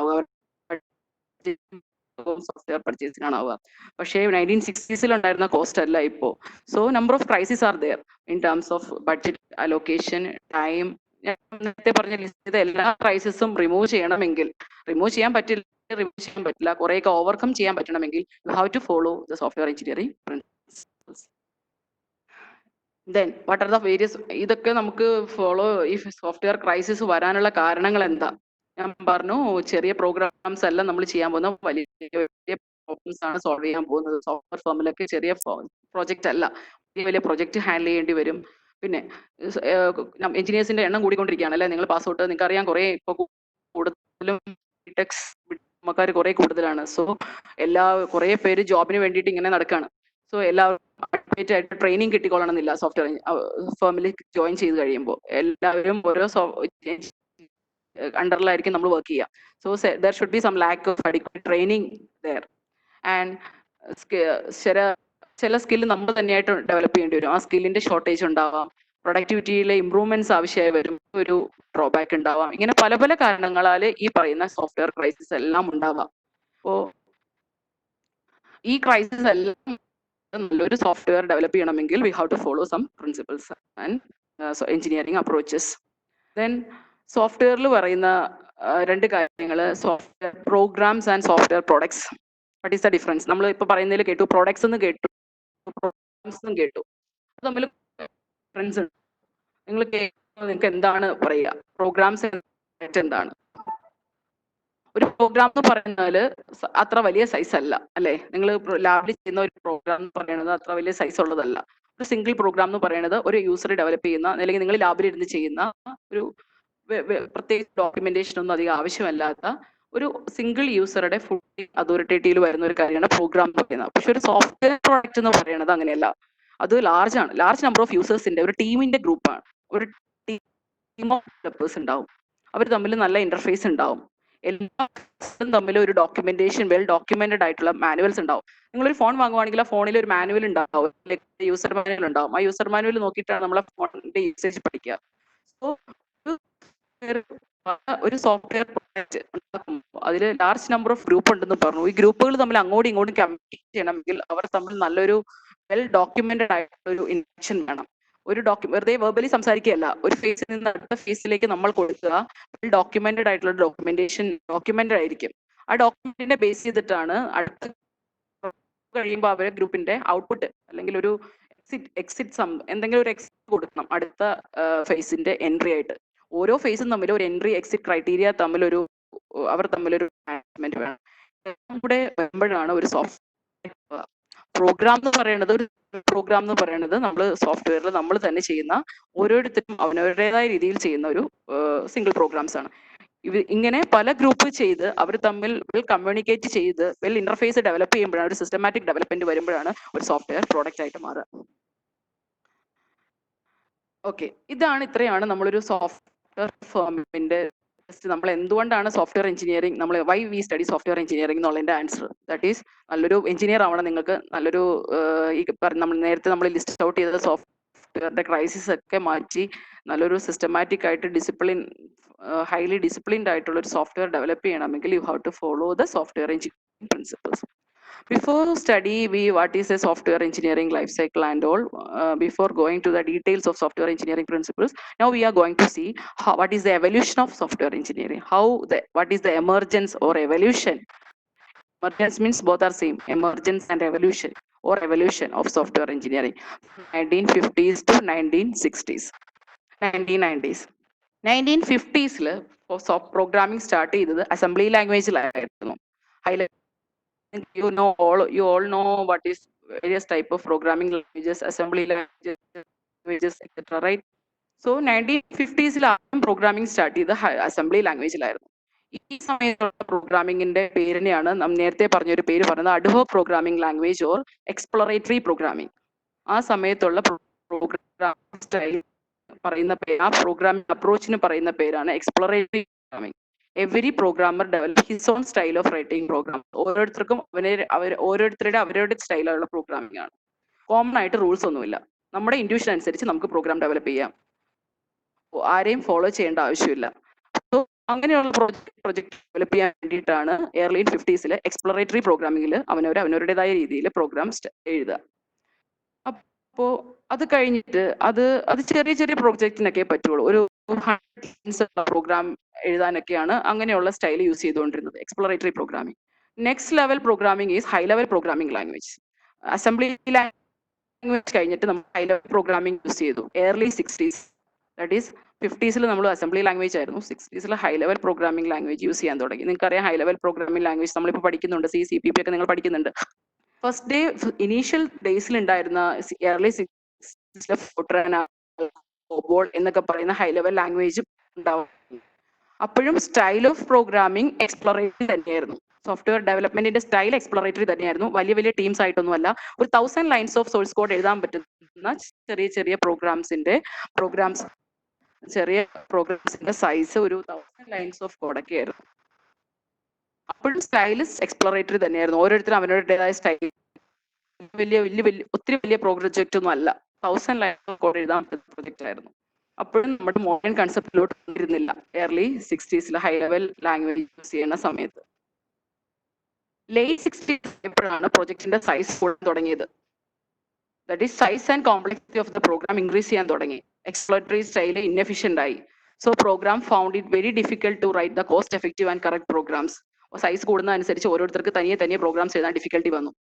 ആവുക. പക്ഷേ 1960s ഉണ്ടായിരുന്ന കോസ്റ്റ് അല്ല ഇപ്പോ. So number of crisis are there in terms of budget allocation, time. ഞാൻ നേരത്തെ പറഞ്ഞ ലിസ്റ്റ് ചെയ്ത എല്ലാ ക്രൈസിസും റിമൂവ് ചെയ്യാൻ പറ്റില്ല, കുറെയൊക്കെ ഓവർകം ചെയ്യാൻ പറ്റണമെങ്കിൽ you have to follow the software engineering principles. Then what are the various, ഇതൊക്കെ നമുക്ക് ഫോളോ, ഈ സോഫ്റ്റ്വെയർ ക്രൈസിസ് വരാനുള്ള കാരണങ്ങൾ എന്താ? ഞാൻ പറഞ്ഞു, ചെറിയ പ്രോഗ്രാംസ് അല്ല നമ്മൾ ചെയ്യാൻ പോകുന്ന, വലിയ പ്രോബ്ലംസ് ആണ് സോൾവ് ചെയ്യാൻ പോകുന്നത്. സോഫ്റ്റ്വെയർ ഫേമിലൊക്കെ ചെറിയ പ്രോജക്റ്റ് അല്ല, വലിയ പ്രോജക്റ്റ് ഹാൻഡിൽ ചെയ്യേണ്ടി വരും. പിന്നെ എഞ്ചിനീയേഴ്സിന്റെ എണ്ണം കൂടിക്കൊണ്ടിരിക്കുകയാണ് അല്ലെ? നിങ്ങൾ പാസ് ഔട്ട് നിങ്ങൾക്ക് അറിയാം, കുറെ ഇപ്പൊ കൂടുതലും നമുക്കാർ കുറെ കൂടുതലാണ്. സോ കുറെ പേര് ജോബിന് വേണ്ടിയിട്ട് ഇങ്ങനെ നടക്കുകയാണ്. സോ എല്ലാവരും ആയിട്ട് ട്രെയിനിങ് കിട്ടിക്കൊള്ളണമെന്നില്ല. സോഫ്റ്റ്വെയർ ഫേമിൽ ജോയിൻ ചെയ്ത് കഴിയുമ്പോൾ എല്ലാവരും ഓരോ അണ്ടറിലായിരിക്കും നമ്മൾ വർക്ക് ചെയ്യുക. So there should be some lack of adequate training there. And ചില സ്കില്ല് നമ്മൾ തന്നെയായിട്ട് ഡെവലപ്പ് ചെയ്യേണ്ടി വരും. ആ സ്കില്ലിന്റെ ഷോർട്ടേജ് ഉണ്ടാവാം, പ്രൊഡക്ടിവിറ്റിയിലെ ഇംപ്രൂവ്മെന്റ്സ് ആവശ്യമായി വരും, ഒരു ഡ്രോബാക്ക് ഉണ്ടാവാം. ഇങ്ങനെ പല പല കാരണങ്ങളാൽ ഈ പറയുന്ന സോഫ്റ്റ്വെയർ ക്രൈസിസ് എല്ലാം ഉണ്ടാവാം. അപ്പോ ഈ ക്രൈസിസ് എല്ലാം നല്ലൊരു സോഫ്റ്റ്വെയർ ഡെവലപ്പ് ചെയ്യണമെങ്കിൽ we have to follow some principles and engineering approaches. Then സോഫ്റ്റ്വെയറിൽ പറയുന്ന രണ്ട് കാര്യങ്ങൾ, software programs and software products. What is the difference? നമ്മൾ ഇപ്പൊ പറയുന്നതിൽ കേട്ടു, പ്രൊഡക്ട്സ് എന്ന് കേട്ടു, പ്രോഗ്രാംസ് എന്നും കേട്ടു. അത് തമ്മിൽ ഡിഫറൻസ് ഉണ്ട്. നിങ്ങൾക്ക് എന്താണ് പറയുക? പ്രോഗ്രാംസ് എന്താണ്? ഒരു പ്രോഗ്രാം എന്ന് പറയുന്നത് അത്ര വലിയ സൈസ് അല്ല അല്ലെ? നിങ്ങൾ ലാബിൽ ചെയ്യുന്ന ഒരു പ്രോഗ്രാം എന്ന് പറയുന്നത് അത്ര വലിയ സൈസ് ഉള്ളതല്ല. ഒരു സിംഗിൾ പ്രോഗ്രാം എന്ന് പറയുന്നത് ഒരു യൂസർ ഡെവലപ്പ് ചെയ്യുന്ന, അല്ലെങ്കിൽ നിങ്ങൾ ലാബിൽ ഇരുന്ന് ചെയ്യുന്ന ഒരു പ്രത്യേകിച്ച് ഡോക്യുമെന്റേഷൻ ഒന്നും അധികം ആവശ്യമല്ലാത്ത ഒരു സിംഗിൾ യൂസറുടെ ഫുൾ അതോറിറ്റേറ്റീവിൽ വരുന്ന ഒരു കാര്യമാണ് പ്രോഗ്രാം എന്ന് പറയുന്നത്. പക്ഷെ ഒരു സോഫ്റ്റ്വെയർ പ്രോഡക്റ്റ് എന്ന് പറയുന്നത് അങ്ങനെയല്ല. അത് ലാർജ് നമ്പർ ഓഫ് യൂസേഴ്സിന്റെ ഒരു ടീമിന്റെ ഗ്രൂപ്പാണ്. ഒരു ടീം ഓഫ് ഡെവലപ്പേഴ്സ് ഉണ്ടാവും, അവർ തമ്മിൽ നല്ല ഇന്റർഫേസ് ഉണ്ടാവും, എല്ലാവരും തമ്മിൽ ഒരു ഡോക്യുമെന്റേഷൻ, വെൽ ഡോക്യുമെന്റഡ് ആയിട്ടുള്ള മാനുവൽസ് ഉണ്ടാവും. നിങ്ങളൊരു ഫോൺ വാങ്ങുവാണെങ്കിൽ ആ ഫോണിൽ ഒരു മാനുവൽ ഉണ്ടാവും, യൂസർ മാനുവൽ ഉണ്ടാവും. ആ യൂസർ മാനുവൽ നോക്കിയിട്ടാണ് നമ്മളെ ഫോണിന്റെ യൂസേജ് പഠിക്കുക. സോ ഒരു സോഫ്റ്റ്വെയർ പ്രൊഡക്റ്റ് ഉണ്ടാക്കുമ്പോൾ അതിൽ ലാർജ് നമ്പർ ഓഫ് ഗ്രൂപ്പ് ഉണ്ടെന്ന് പറഞ്ഞു. ഈ ഗ്രൂപ്പുകൾ തമ്മിൽ അങ്ങോട്ടും ഇങ്ങോട്ടും കമ്മ്യൂണിക്കേറ്റ് ചെയ്യണമെങ്കിൽ അവർ തമ്മിൽ നല്ലൊരു വെൽ ഡോക്യുമെന്റഡ് ആയിട്ടുള്ള ഒരു ഇൻഫർമേഷൻ വേണം. ഒരു വെറുതെ വെർബലി സംസാരിക്കുകയല്ല, ഒരു ഫേസിൽ നിന്ന് അടുത്ത ഫേസിലേക്ക് നമ്മൾ കൊടുക്കുക വെൽ ഡോക്യുമെന്റഡ് ആയിട്ടുള്ള ഡോക്യുമെന്റഡ് ആയിരിക്കും. ആ ഡോക്യുമെന്റിനെ ബേസ് ചെയ്തിട്ടാണ് അടുത്ത കഴിയുമ്പോൾ അവരെ ഗ്രൂപ്പിന്റെ ഔട്ട്പുട്ട് അല്ലെങ്കിൽ ഒരു എക്സിറ്റ് എന്തെങ്കിലും ഒരു എക്സിറ്റ് കൊടുക്കണം അടുത്ത ഫേസിന്റെ എൻട്രി ആയിട്ട്. ഓരോ ഫേസും തമ്മിൽ ഒരു എൻട്രി എക്സിറ്റ് ക്രൈറ്റീരിയ അവർ തമ്മിലൊരു മാനേജ്മെന്റ് വേണം. കൂടെ വരുമ്പോഴാണ് ഒരു സോഫ്റ്റ്വെയർ പ്രോഗ്രാം എന്ന് പറയുന്നത് നമ്മൾ സോഫ്റ്റ്വെയറിൽ നമ്മൾ തന്നെ ചെയ്യുന്ന ഓരോരുത്തരും അവനവരുടേതായ രീതിയിൽ ചെയ്യുന്ന ഒരു സിംഗിൾ പ്രോഗ്രാംസ് ആണ്. ഇങ്ങനെ പല ഗ്രൂപ്പ് ചെയ്ത് അവർ തമ്മിൽ വെൽ കമ്മ്യൂണിക്കേറ്റ് ചെയ്ത് വെൽ ഇന്റർഫേസ് ഡെവലപ്പ് ചെയ്യുമ്പോഴാണ് ഒരു സിസ്റ്റമാറ്റിക് ഡെവലപ്മെന്റ് വരുമ്പോഴാണ് ഒരു സോഫ്റ്റ്വെയർ പ്രോഡക്റ്റ് ആയിട്ട് മാറുക. ഓക്കെ, ഇത്രയാണ് നമ്മളൊരു സോഫ്റ്റ്വെയർ ഫേമിന്റെ നമ്മൾ എന്തുകൊണ്ടാണ് സോഫ്റ്റ്വെയർ എഞ്ചിനീയറിംഗ്, നമ്മൾ why we study software engineering എന്നുള്ളതിന്റെ ആൻസർ. ദാറ്റ് ഈസ് നല്ലൊരു എഞ്ചിനീയർ ആവണം നിങ്ങൾക്ക്, നല്ലൊരു നമ്മൾ ലിസ്റ്റ് ഔട്ട് ചെയ്ത സോഫ്റ്റ്വെയറിന്റെ ക്രൈസിസ് ഒക്കെ മാറ്റി നല്ലൊരു സിസ്റ്റമാറ്റിക് ആയിട്ട് ഹൈലി ഡിസിപ്ലിൻഡ് ആയിട്ടുള്ള ഒരു സോഫ്റ്റ്വെയർ ഡെവലപ്പ് ചെയ്യണമെങ്കിൽ you have to follow the software engineering principles. Before study what is a software engineering life cycle and all, before going to the details of software engineering principles, now we are going to see what is the evolution of software engineering, what is the emergence or evolution. Emergence means both are same, emergence and evolution of software engineering, 1950s to 1960s, 1990s. 1950s programming start ചെയ്തത് assembly ലാംഗ്വേജിലായിരുന്നു. You all know what is various type of programming languages, assembly languages, etc. Right? So 1950s programming start ചെയ്ത് assembly ലാംഗ്വേജിലായിരുന്നു. ഈ സമയത്തുള്ള പ്രോഗ്രാമിംഗിന്റെ പേരിനെയാണ് നേരത്തെ പറഞ്ഞൊരു പേര് പറയുന്നത് ad hoc programming language or exploratory programming. ആ സമയത്തുള്ള പ്രോഗ്രാമിംഗ് സ്റ്റൈൽ പറയുന്ന പേര്, ആ പ്രോഗ്രാമിംഗ് അപ്രോച്ചിന് പറയുന്ന പേരാണ് exploratory programming. Every programmer develop his own style of writing program. ഓരോരുത്തർക്കും അവരുടെ സ്റ്റൈലുള്ള പ്രോഗ്രാമിംഗ് ആണ്. കോമൺ ആയിട്ട് റൂൾസ് ഒന്നുമില്ല. നമ്മുടെ ഇൻഡ്യൂഷൻ അനുസരിച്ച് നമുക്ക് പ്രോഗ്രാം ഡെവലപ്പ് ചെയ്യാം, ആരെയും ഫോളോ ചെയ്യേണ്ട ആവശ്യമില്ല. സോ അങ്ങനെയുള്ള പ്രൊജക്ട് ഡെവലപ്പ് ചെയ്യാൻ വേണ്ടിയിട്ടാണ് ഏർലി 50s എക്സ്പ്ലോറേറ്ററി പ്രോഗ്രാമിംഗിൽ അവനവരുടേതായ രീതിയിൽ പ്രോഗ്രാംസ് എഴുതുക. അപ്പോ അത് കഴിഞ്ഞിട്ട് അത് ചെറിയ ചെറിയ പ്രോജക്റ്റിനൊക്കെ പറ്റുള്ളൂ. ഒരു 100 പ്രോഗ്രാം എഴുതാനൊക്കെയാണ് അങ്ങനെയുള്ള സ്റ്റൈൽ യൂസ് ചെയ്തുകൊണ്ടിരുന്നത് exploratory programming. Next level programming is high level programming language. Assembly language കഴിഞ്ഞിട്ട് നമ്മൾ ഹൈ ലെവൽ പ്രോഗ്രാമിംഗ് യൂസ് ചെയ്തു early 60s. That is 50s നമ്മൾ അസംബ്ലി ലാംഗ്വേജ് ആയിരുന്നു, 60s high level programming language use ചെയ്യാൻ തുടങ്ങി. നിങ്ങൾക്കറിയാം high level programming language നമ്മളിപ്പോൾ പഠിക്കുന്നുണ്ട്, CPP ഒക്കെ നിങ്ങൾ പഠിക്കുന്നുണ്ട്. ഫസ്റ്റ് ഡേ ഇനീഷ്യൽ ഡേയ്സിൽ ഉണ്ടായിരുന്ന ഏർലി 60s എന്നൊക്കെ പറയുന്ന ഹൈ ലെവൽ ലാംഗ്വേജ് ഉണ്ടാവും. അപ്പോഴും സ്റ്റൈൽ ഓഫ് പ്രോഗ്രാമിംഗ് എക്സ്പ്ലോറേറ്ററി തന്നെയായിരുന്നു. സോഫ്റ്റ്വെയർ ഡെവലപ്മെന്റിന്റെ സ്റ്റൈൽ എക്സ്പ്ലോറേറ്ററി തന്നെയായിരുന്നു. വലിയ ടീംസ് ആയിട്ടൊന്നുമല്ല. ഒരു 1000 ലൈൻസ് ഓഫ് സോഴ്സ് കോഡ് എഴുതാൻ പറ്റുന്ന ചെറിയ പ്രോഗ്രാംസിന്റെ സൈസ് ഒരു 1000 ലൈൻസ് ഓഫ് കോഡൊക്കെ ആയിരുന്നു. അപ്പോഴും സ്റ്റൈലിസ് എക്സ്പ്ലോറേറ്ററി തന്നെയായിരുന്നു. ഓരോരുത്തരും അവരുടേതായ സ്റ്റൈൽ, ഒത്തിരി വലിയ പ്രോജക്റ്റ് ഒന്നും അല്ല, 1000 ലൈൻസ് കോഡ് എഴുതാൻ പറ്റുന്ന പ്രൊജക്റ്റ് ആയിരുന്നു. അപ്പോഴും നമ്മുടെ മോഡേൺ കൺസെപ്റ്റിലോട്ട് കൊണ്ടിരുന്നില്ല early 60s high level language use ചെയ്യുന്ന സമയത്ത്. ലേറ്റ് 60s എപ്പോഴാണ് പ്രൊജക്ടിന്റെ സൈസ് കൂടാൻ തുടങ്ങിയത്. That is size and complexity of the program increase ചെയ്യാൻ തുടങ്ങി. എക്സ്പ്ലോറേറ്ററി സ്റ്റൈൽ ഇൻഎഫിഷ്യന്റ് ആയി. So program found it very difficult to write the cost effective and correct programs. Size കൂടുന്നതനുസരിച്ച് ഓരോരുത്തർക്ക് തനിയെ പ്രോഗ്രാംസ് എഴുതാൻ ഡിഫിക്കൽട്ടി വന്നു.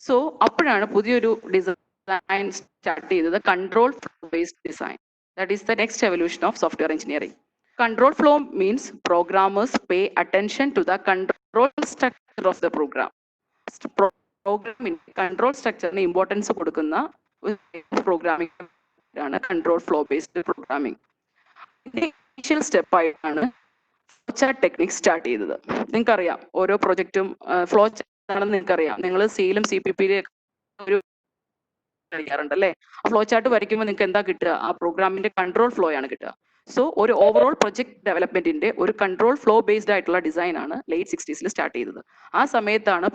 സോ അപ്പോഴാണ് പുതിയൊരു ഡിസൈൻ സ്റ്റാർട്ട് ചെയ്തത്, control flow based design. That is the next evolution of software engineering. Control flow means programmers pay attention to the control structure of the program. Programming control structure ne importance കൊടുക്കുന്ന programming ആണ് control flow based programming. Initial step ആയിട്ടാണ് flow chart technique start ചെയ്തത്. നിങ്ങൾക്കറിയാം ഓരോ പ്രൊജക്റ്റും flow chart ആണെന്ന് നിങ്ങൾക്കറിയാം. നിങ്ങൾ സിയിലും CPP-യിലും ഒരു ണ്ടല്ലേ, ആ ഫ്ലോ ചാർട്ട് വരയ്ക്കുമ്പോൾ നിങ്ങൾക്ക് എന്താ കിട്ടുക, ആ പ്രോഗ്രാമിന്റെ കൺട്രോൾ ഫ്ലോ ആണ് കിട്ടുക. സോ ഒരു ഓവറോൾ പ്രൊജക്ട് ഡെവലപ്മെന്റിന്റെ ഒരു കൺട്രോൾ ഫ്ലോ ബേസ്ഡ് ആയിട്ടുള്ള ഡിസൈൻ ആണ് ലേറ്റ് 60s സ്റ്റാർട്ട് ചെയ്തത്. ആ സമയത്താണ്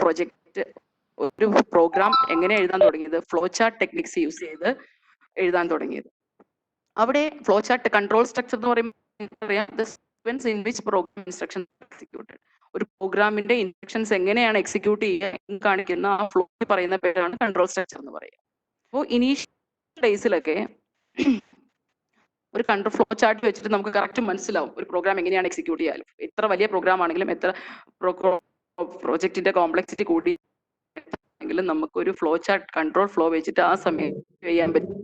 ഒരു പ്രോഗ്രാം എങ്ങനെ എഴുതാൻ തുടങ്ങിയത്, ഫ്ലോ ചാർട്ട് ടെക്നിക്സ് യൂസ് ചെയ്ത് എഴുതാൻ തുടങ്ങിയത്. അവിടെ ഫ്ലോ ചാർട്ട് കൺട്രോൾ സ്ട്രക്ചർ എന്ന് പറയുമ്പോൾ in which program instructions are executed. ഒരു പ്രോഗ്രാമിന്റെ ഇൻസ്ട്രക്ഷൻസ് എങ്ങനെയാണ് എക്സിക്യൂട്ട് ചെയ്യുക കാണിക്കുന്ന ആ ഫ്ലോ പറയുന്ന പേരാണ് കൺട്രോൾ സ്ട്രക്ചർ എന്ന് പറയുക. അപ്പോൾ ഇനീഷ്യൽ ഡേയ്സിലൊക്കെ ഒരു കൺട്രോൾ ഫ്ലോ ചാർട്ട് വെച്ചിട്ട് നമുക്ക് കറക്റ്റ് മനസ്സിലാവും ഒരു പ്രോഗ്രാം എങ്ങനെയാണ് എക്സിക്യൂട്ട് ചെയ്യാൻ. എത്ര വലിയ പ്രോഗ്രാം ആണെങ്കിലും എത്ര പ്രോജക്റ്റിന്റെ കോംപ്ലക്സിറ്റി കൂടി എങ്കിലും നമുക്ക് ഒരു ഫ്ലോ ചാർട്ട് കൺട്രോൾ ഫ്ലോ വെച്ചിട്ട് ആ സമയം ചെയ്യാൻ പറ്റും.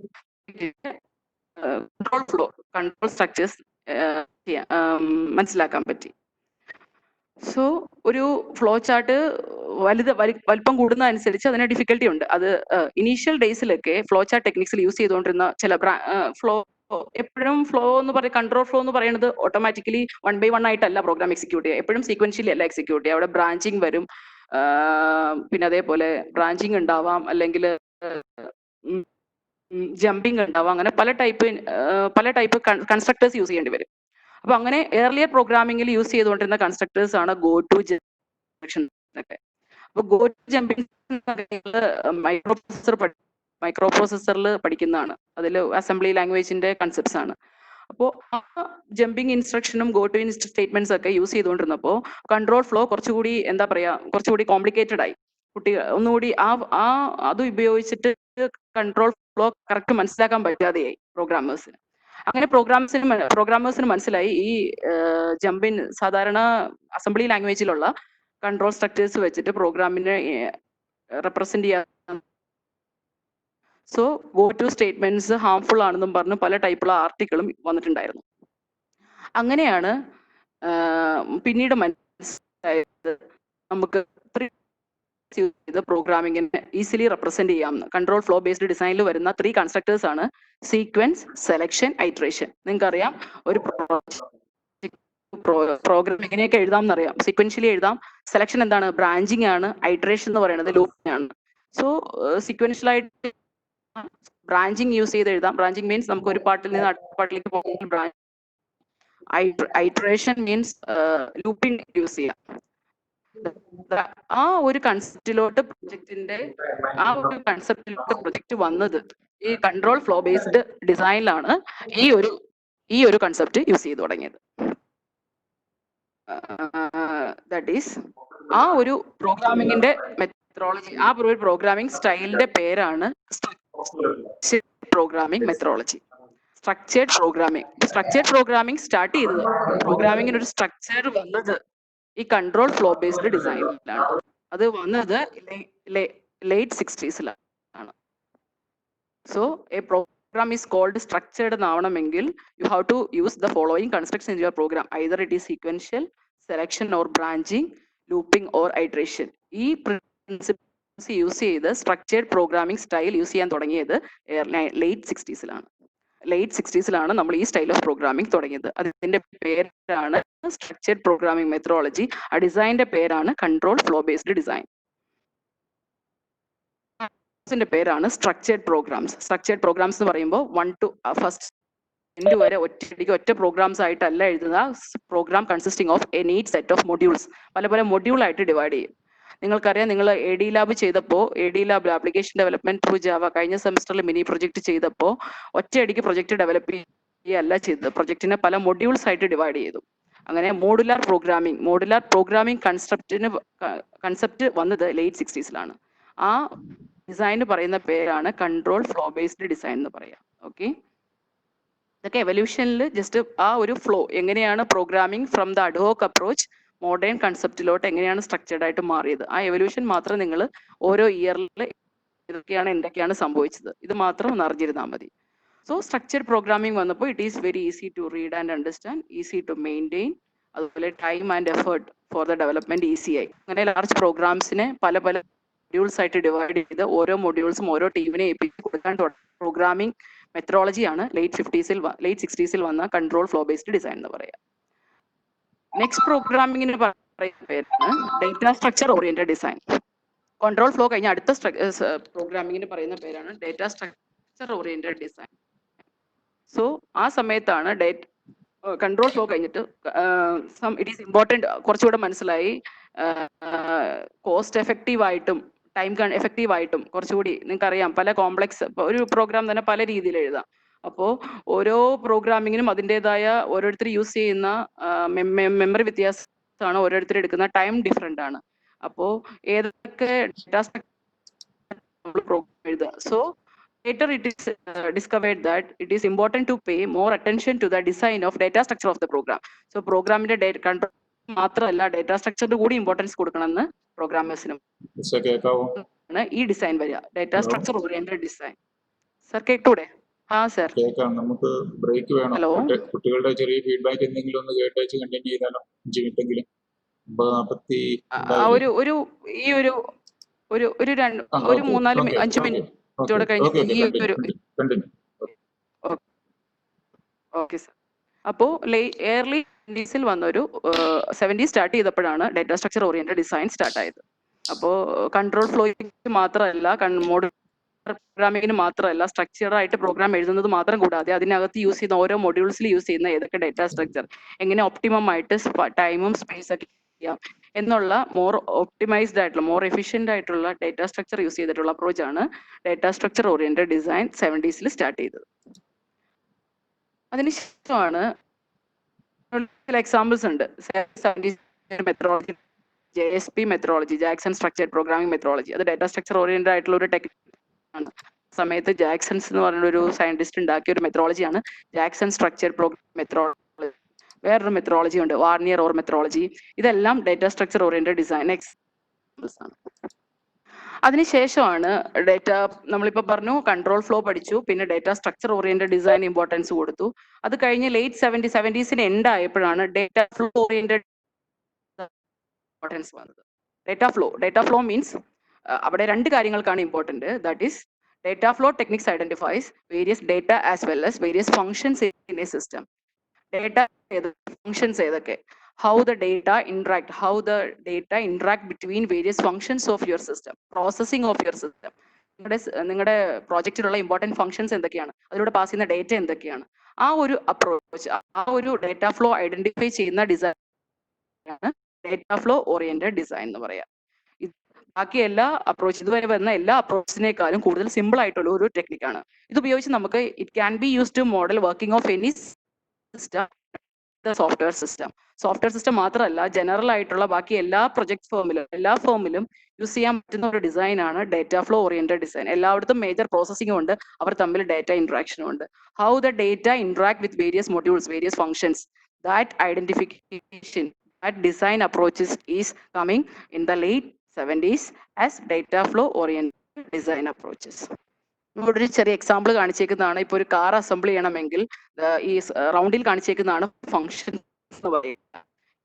കൺട്രോൾ സ്ട്രക്ചേഴ്സ് മനസ്സിലാക്കാൻ പറ്റി. സോ ഒരു ഫ്ലോ ചാർട്ട് വലിപ്പം കൂടുന്ന അനുസരിച്ച് അതിന് ഡിഫിക്കൽട്ടി ഉണ്ട്. അത് ഇനീഷ്യൽ ഡേയ്സിലൊക്കെ ഫ്ലോ ചാർട്ട് ടെക്നിക്സിൽ യൂസ് ചെയ്തുകൊണ്ടിരുന്ന ചില ഫ്ലോ എപ്പോഴും ഫ്ലോ എന്ന് പറയുന്നത് കൺട്രോൾ ഫ്ലോ എന്ന് പറയുന്നത് ഓട്ടോമാറ്റിക്കലി 1 by 1 ആയിട്ടല്ല പ്രോഗ്രാം എക്സിക്യൂട്ട് ചെയ്യുക. എപ്പോഴും സീക്വൻഷ്യലി അല്ല എക്സിക്യൂട്ട് ചെയ്യുക. അവിടെ ബ്രാഞ്ചിങ് വരും. പിന്നെ അതേപോലെ ബ്രാഞ്ചിങ് ഉണ്ടാവാം, അല്ലെങ്കിൽ ജമ്പിങ് ഉണ്ടാവാം. അങ്ങനെ പല ടൈപ്പ് കൺസ്ട്രക്ടേഴ്സ് യൂസ് ചെയ്യേണ്ടി വരും. അപ്പൊ അങ്ങനെ ഏർലിയർ പ്രോഗ്രാമിംഗിൽ യൂസ് ചെയ്തുകൊണ്ടിരുന്ന കൺസ്ട്രക്ടേഴ്സ് ആണ് ഗോ ടു ജംഗ്ഷൻ ഒക്കെ. അപ്പൊ ഗോ ടു ജമ്പിങ് മൈക്രോ പ്രോസസറിൽ പഠിക്കുന്നതാണ്. അതിൽ അസംബ്ലി ലാംഗ്വേജിന്റെ കൺസെപ്റ്റ്സ് ആണ്. അപ്പോൾ ആ ജമ്പിങ് ഇൻസ്ട്രക്ഷനും ഗോ ടു സ്റ്റേറ്റ്മെന്റ്സ് ഒക്കെ യൂസ് ചെയ്തുകൊണ്ടിരുന്നപ്പോൾ കൺട്രോൾ ഫ്ലോ കുറച്ചുകൂടി കോംപ്ലിക്കേറ്റഡ് ആയി. കുട്ടികൾ ഒന്നുകൂടി അത് ഉപയോഗിച്ചിട്ട് കൺട്രോൾ ഫ്ലോ കറക്റ്റ് മനസ്സിലാക്കാൻ പറ്റാതെയായി പ്രോഗ്രാമേഴ്സിന്. അങ്ങനെ പ്രോഗ്രാമേഴ്സിന് മനസ്സിലായി ഈ ജമ്പിൻ സാധാരണ അസംബ്ലി ലാംഗ്വേജിലുള്ള കൺട്രോൾ സ്ട്രക്ചേഴ്സ് വെച്ചിട്ട് പ്രോഗ്രാമിനെ റെപ്രസെന്റ് ചെയ്യാൻ. So go to statements harmful ആണെന്നും പറഞ്ഞ് പല ടൈപ്പുള്ള ആർട്ടിക്കിളും വന്നിട്ടുണ്ടായിരുന്നു. അങ്ങനെയാണ് പിന്നീട് മനസ്സിലായത് നമുക്ക് പ്രോഗ്രാമിങ്ങിനെ ഈസിലി റെപ്രസെന്റ് ചെയ്യാമെന്ന്. കൺട്രോൾ ഫ്ലോ ബേസ്ഡ് ഡിസൈനിൽ വരുന്ന 3 കൺസ്ട്രക്ടേഴ്സ് ആണ് സീക്വൻസ്, സെലക്ഷൻ, ഐട്രേഷൻ. നിങ്ങൾക്കറിയാം ഒരു പ്രോഗ്രാം എങ്ങനെയൊക്കെ എഴുതാം എന്നറിയാം. സീക്വൻഷ്യലി എഴുതാം. സെലക്ഷൻ എന്താണ്? ബ്രാഞ്ചിങ് ആണ്. ഐട്രേഷൻ എന്ന് പറയുന്നത് ലൂപ്പിംഗ് ആണ്. സോ സീക്വൻഷ്യലായിട്ട് ബ്രാഞ്ചിങ് യൂസ് ചെയ്ത് എഴുതാം. ബ്രാഞ്ചിങ് മീൻസ് നമുക്ക് ഒരു പാർട്ടിൽ നിന്ന് അടുത്ത പാർട്ടിലേക്ക് പോകുന്ന branch. Iteration means looping use ചെയ്യാം. ആ ഒരു കൺസെപ്റ്റിലോട്ട് പ്രൊജക്ട് വന്നത് ഈ കൺട്രോൾ ഫ്ലോ ബേസ്ഡ് ഡിസൈനിലാണ് ഈ ഒരു കൺസെപ്റ്റ് യൂസ് ചെയ്ത് തുടങ്ങിയത്. ദാറ്റ് ഈസ് ആ ഒരു പ്രോഗ്രാമിങ്ങിന്റെ മെത്തഡോളജി, ആ ഒരു പ്രോഗ്രാമിംഗ് സ്റ്റൈലിന്റെ പേരാണ് programming methodology, structured programming. Structured programming start ചെയ്തത്, പ്രോഗ്രാമിങ്ങിന് ഒരു സ്ട്രക്ചർ വന്നത് ഈ കൺട്രോൾ ഫ്ലോ ബേസ്ഡ് ഡിസൈനിലാണ്. അത് വന്നത് ലേറ്റ് 60s ആണ്. So a program is called structured എന്നാവണമെങ്കിൽ you have to use the following constructs in your program. Either it is sequential, selection or branching, looping or iteration. ഈ principles use ചെയ്ത് structured programming style use ചെയ്യാൻ തുടങ്ങിയത് late 60s നമ്മൾ ഈ style of programming തുടങ്ങിയത്. അതിന്റെ പേരാണ് structured programming methodology. ആ ഡിസൈനിന്റെ പേരാണ് കൺട്രോൾ ഫ്ലോ ബേസ്ഡ് ഡിസൈൻ. പേരാണ് സ്ട്രക്ചേർഡ് പ്രോഗ്രാംസ്. സ്ട്രക്ചേർഡ് പ്രോഗ്രാംസ് എന്ന് പറയുമ്പോൾ 1 to ഫസ്റ്റ് എൻഡ് വരെ ഒറ്റ പ്രോഗ്രാംസ് ആയിട്ടല്ല എഴുതുക. Program consisting of a neat set of modules. പല മൊഡ്യൂൾ ആയിട്ട് ഡിവൈഡ് ചെയ്യും. നിങ്ങൾക്കറിയാം, നിങ്ങൾ AD ലാബ് ചെയ്തപ്പോൾ, AD lab application development through Java കഴിഞ്ഞ സെമസ്റ്ററിൽ മിനി പ്രൊജക്ട് ചെയ്തപ്പോൾ ഒറ്റയടിക്ക് പ്രൊജക്ട് ഡെവലപ്പ് ചെയ്യുകയല്ല ചെയ്തത്. പ്രൊജക്ടിനെ പല മൊഡ്യൂൾസ് ആയിട്ട് ഡിവൈഡ് ചെയ്തു. അങ്ങനെ മോഡുലാർ പ്രോഗ്രാമിംഗ് കൺസെപ്റ്റ് വന്നത് ലേറ്റ് 60s. ആ ഡിസൈൻ പറയുന്ന പേരാണ് കൺട്രോൾ ഫ്ലോ ബേസ്ഡ് ഡിസൈൻ എന്ന് പറയാം. ഓക്കെ, ഇതൊക്കെ എവല്യൂഷനിൽ ജസ്റ്റ് ആ ഒരു ഫ്ലോ എങ്ങനെയാണ് programming from the ad hoc approach modern കൺസെപ്റ്റിലോട്ട് എങ്ങനെയാണ് സ്ട്രക്ചേർഡ് ആയിട്ട് മാറിയത്. ആ എവല്യൂഷൻ മാത്രം നിങ്ങൾ ഓരോ ഇയറിൽ എന്തൊക്കെയാണ് സംഭവിച്ചത് ഇത് മാത്രം ഒന്ന് അറിഞ്ഞിരുന്നാൽ മതി. സോ സ്ട്രക്ചേർഡ് പ്രോഗ്രാമിംഗ് വന്നപ്പോൾ it is very easy to read and understand, easy to maintain, അതുപോലെ time and effort for the development easy ആയി. അങ്ങനെ ലാർജ് പ്രോഗ്രാംസിനെ പല മൊഡ്യൂൾസ് ആയിട്ട് ഡിവൈഡ് ചെയ്ത് ഓരോ മൊഡ്യൂൾസും ഓരോ ടീമിനെ ഏൽപ്പിച്ച് കൊടുക്കാൻ പ്രോഗ്രാമിംഗ് മെത്തഡോളജിയാണ് ലേറ്റ് 60s വന്ന കൺട്രോൾ ഫ്ലോ ബേസ്ഡ് ഡിസൈൻ എന്ന് പറയാം. നെക്സ്റ്റ് പ്രോഗ്രാമിങ്ങിന് പറയുന്ന പേരാണ് data structure oriented design. Control flow കഴിഞ്ഞ അടുത്ത പ്രോഗ്രാമിങ്ങിന് പറയുന്ന പേരാണ് data structure oriented design. So ആ സമയത്താണ് കൺട്രോൾ ഫ്ലോ കഴിഞ്ഞിട്ട് ഇറ്റ് ഈസ് ഇമ്പോർട്ടൻറ്റ് കുറച്ചുകൂടെ മനസ്സിലായി. കോസ്റ്റ് എഫക്റ്റീവ് ആയിട്ടും ടൈം എഫക്റ്റീവ് ആയിട്ടും കുറച്ചുകൂടി നിങ്ങൾക്കറിയാം, പല കോംപ്ലക്സ് ഒരു പ്രോഗ്രാം തന്നെ പല രീതിയിൽ എഴുതാം. അപ്പോൾ ഓരോ പ്രോഗ്രാമിങ്ങിനും അതിൻ്റെതായ ഓരോരുത്തർ യൂസ് ചെയ്യുന്ന മെമ്മറി വ്യത്യാസം ആണ് ഓരോരുത്തർ എടുക്കുന്ന ടൈം ഡിഫറെന്റ് ആണ്. അപ്പോ ഏതൊക്കെ ഡേറ്റാ നമ്മൾ പ്രോഗ്രാം എഴുതുക. So later it is discovered that it is important to pay more attention to the design of data structure of the program. So പ്രോഗ്രാമിന്റെ കൺട്രോൾ മാത്രമല്ല ഡേറ്റാ സ്ട്രക്ചറിന് കൂടി ഇമ്പോർട്ടൻസ് കൊടുക്കണമെന്ന് പ്രോഗ്രാമേഴ്സിനും കേൾക്കാവോ? ഈ ഡിസൈൻ വരിക, data structure oriented design. Sir കേട്ടൂടെ? ആ സർ കേൾക്കാം. നമുക്ക് ബ്രേക്ക് വേണം. ഹലോ, കുട്ടികളുടെ ചെറിയ ഫീഡ്ബാക്ക് എന്തെങ്കിലും ഒന്ന് കേട്ടേച്ച് കണ്ടിന്യൂ ചെയ്താലോ? 5 മിനിറ്റെങ്കിലും. 9:40 ഒരു ഈ ഒരു 3-4-5 മിനിറ്റോടെ കഴിഞ്ഞ് ഈ ഒരു ഓക്കെ സർ. അപ്പോ എയർലി 70s വന്ന ഒരു 70 സ്റ്റാർട്ട് ചെയ്തപ്പോഴാണ് data structure oriented design start ആയത്. അപ്പോ കൺട്രോൾ ഫ്ലോയ്ക്ക് മാത്രമല്ല, മോഡൽ പ്രോഗ്രാമിങ്ങിന് മാത്രമല്ല, സ്ട്രക്ചർ ആയിട്ട് പ്രോഗ്രാം എഴുതുന്നത് മാത്രം കൂടാതെ അതിനകത്ത് യൂസ് ചെയ്യുന്ന ഓരോ മൊഡ്യൂൾസിൽ യൂസ് ചെയ്യുന്ന ഏതൊക്കെ ഡേറ്റാ സ്ട്രക്ചർ, എങ്ങനെ ഒപ്റ്റിമം ആയിട്ട് ടൈമും സ്പേസ് ഒക്കെ ചെയ്യാം എന്നുള്ള മോർ ഒപ്റ്റിമൈസ്ഡ് ആയിട്ടുള്ള, മോർ എഫിഷ്യന്റ് ആയിട്ടുള്ള ഡേറ്റാ സ്ട്രക്ചർ യൂസ് ചെയ്തിട്ടുള്ള അപ്രോച്ച് ആണ് data structure oriented design 70s start ചെയ്തത്. അതിനുശേഷമാണ് ചില എക്സാമ്പിൾസ് ഉണ്ട്. Methodology, JSP methodology, Jackson structured programming methodology. അത് ഡേറ്റാ സ്ട്രക്ചർ ഓറിയന്റഡ് ആയിട്ടുള്ള ഒരു ടെക്നിക് ആണ്. സമയത്ത് ജാക്സൺസ് എന്ന് പറഞ്ഞ ഒരു സയന്റിസ്റ്റ് ഉണ്ടാക്കിയ ഒരു മെത്തഡോളജിയാണ് ജാക്സൺ സ്ട്രക്ചർഡ് പ്രോഗ്രാമിംഗ് മെത്തഡോളജി. വേറൊരു മെത്തഡോളജി ഉണ്ട്, വാർണിയർ ഓർ മെത്തഡോളജി. ഇതെല്ലാം data structure oriented design examples ആണ്. അതിനുശേഷമാണ് നമ്മളിപ്പോ പറഞ്ഞു കൺട്രോൾ ഫ്ലോ പഠിച്ചു, പിന്നെ data structure oriented design importance കൊടുത്തു. അത് കഴിഞ്ഞ് ലേറ്റ് 70s എൻഡ് ആയപ്പോഴാണ് ഡേറ്റാ ഫ്ലോ ഓറിയന്റഡ് ഇമ്പോർട്ടൻസ് വന്നത്. ഡേറ്റാ ഫ്ലോ മീൻസ് അവിടെ 2 കാര്യങ്ങൾക്കാണ് important. That is data flow techniques identifies various data as well as various functions in a system. Data functions ഏതൊക്കെ, how the data interact between various functions of your system, processing of your system. നിങ്ങളുടെ പ്രോജക്റ്റിലുള്ള important functions എന്തൊക്കെയാണ്, അതിലൂടെ pass ചെയ്യുന്ന data എന്തൊക്കെയാണ്, ആ ഒരു approach, ആ ഒരു ഡേറ്റ ഫ്ലോ ഐഡന്റിഫൈ ചെയ്യുന്ന ഡിസൈൻ ആണ് ഡേറ്റ ഫ്ലോ ഓറിയന്റഡ് ഡിസൈൻ എന്ന് പറയാം. ബാക്കി എല്ലാ അപ്രോച്ച്, ഇതുവരെ വരുന്ന എല്ലാ അപ്രോച്ചിനേക്കാളും കൂടുതൽ സിമ്പിൾ ആയിട്ടുള്ള ഒരു ടെക്നിക്കാണ്. ഇത് ഉപയോഗിച്ച് നമുക്ക് it can be use two model working of any system, software system മാത്രമല്ല, ജനറൽ ആയിട്ടുള്ള ബാക്കി എല്ലാ ഫേമിലും യൂസ് ചെയ്യാൻ പറ്റുന്ന ഒരു ഡിസൈൻ ആണ് ഡേറ്റ ഫ്ലോ ഓറിയന്റഡ് ഡിസൈൻ. എല്ലായിടത്തും മേജർ പ്രോസസ്സിംഗും ഉണ്ട്, അവർ തമ്മിൽ ഡേറ്റ ഇന്ററാക്ഷനും ഉണ്ട്. How the data interact with various modules, various functions, that identification, that design approaches is coming in the late 70s as data flow oriented design approaches. ഇവിടെ ഒരു ചെറിയ example കാണിച്ചേക്കുന്നതാണ്. ഇപ്പൊ ഒരു car assemble ചെയ്യണമെങ്കിൽ ഈ റൗണ്ടിൽ കാണിച്ചേക്കുന്നതാണ് ഫംഗ്ഷൻ എന്ന് പറയുക.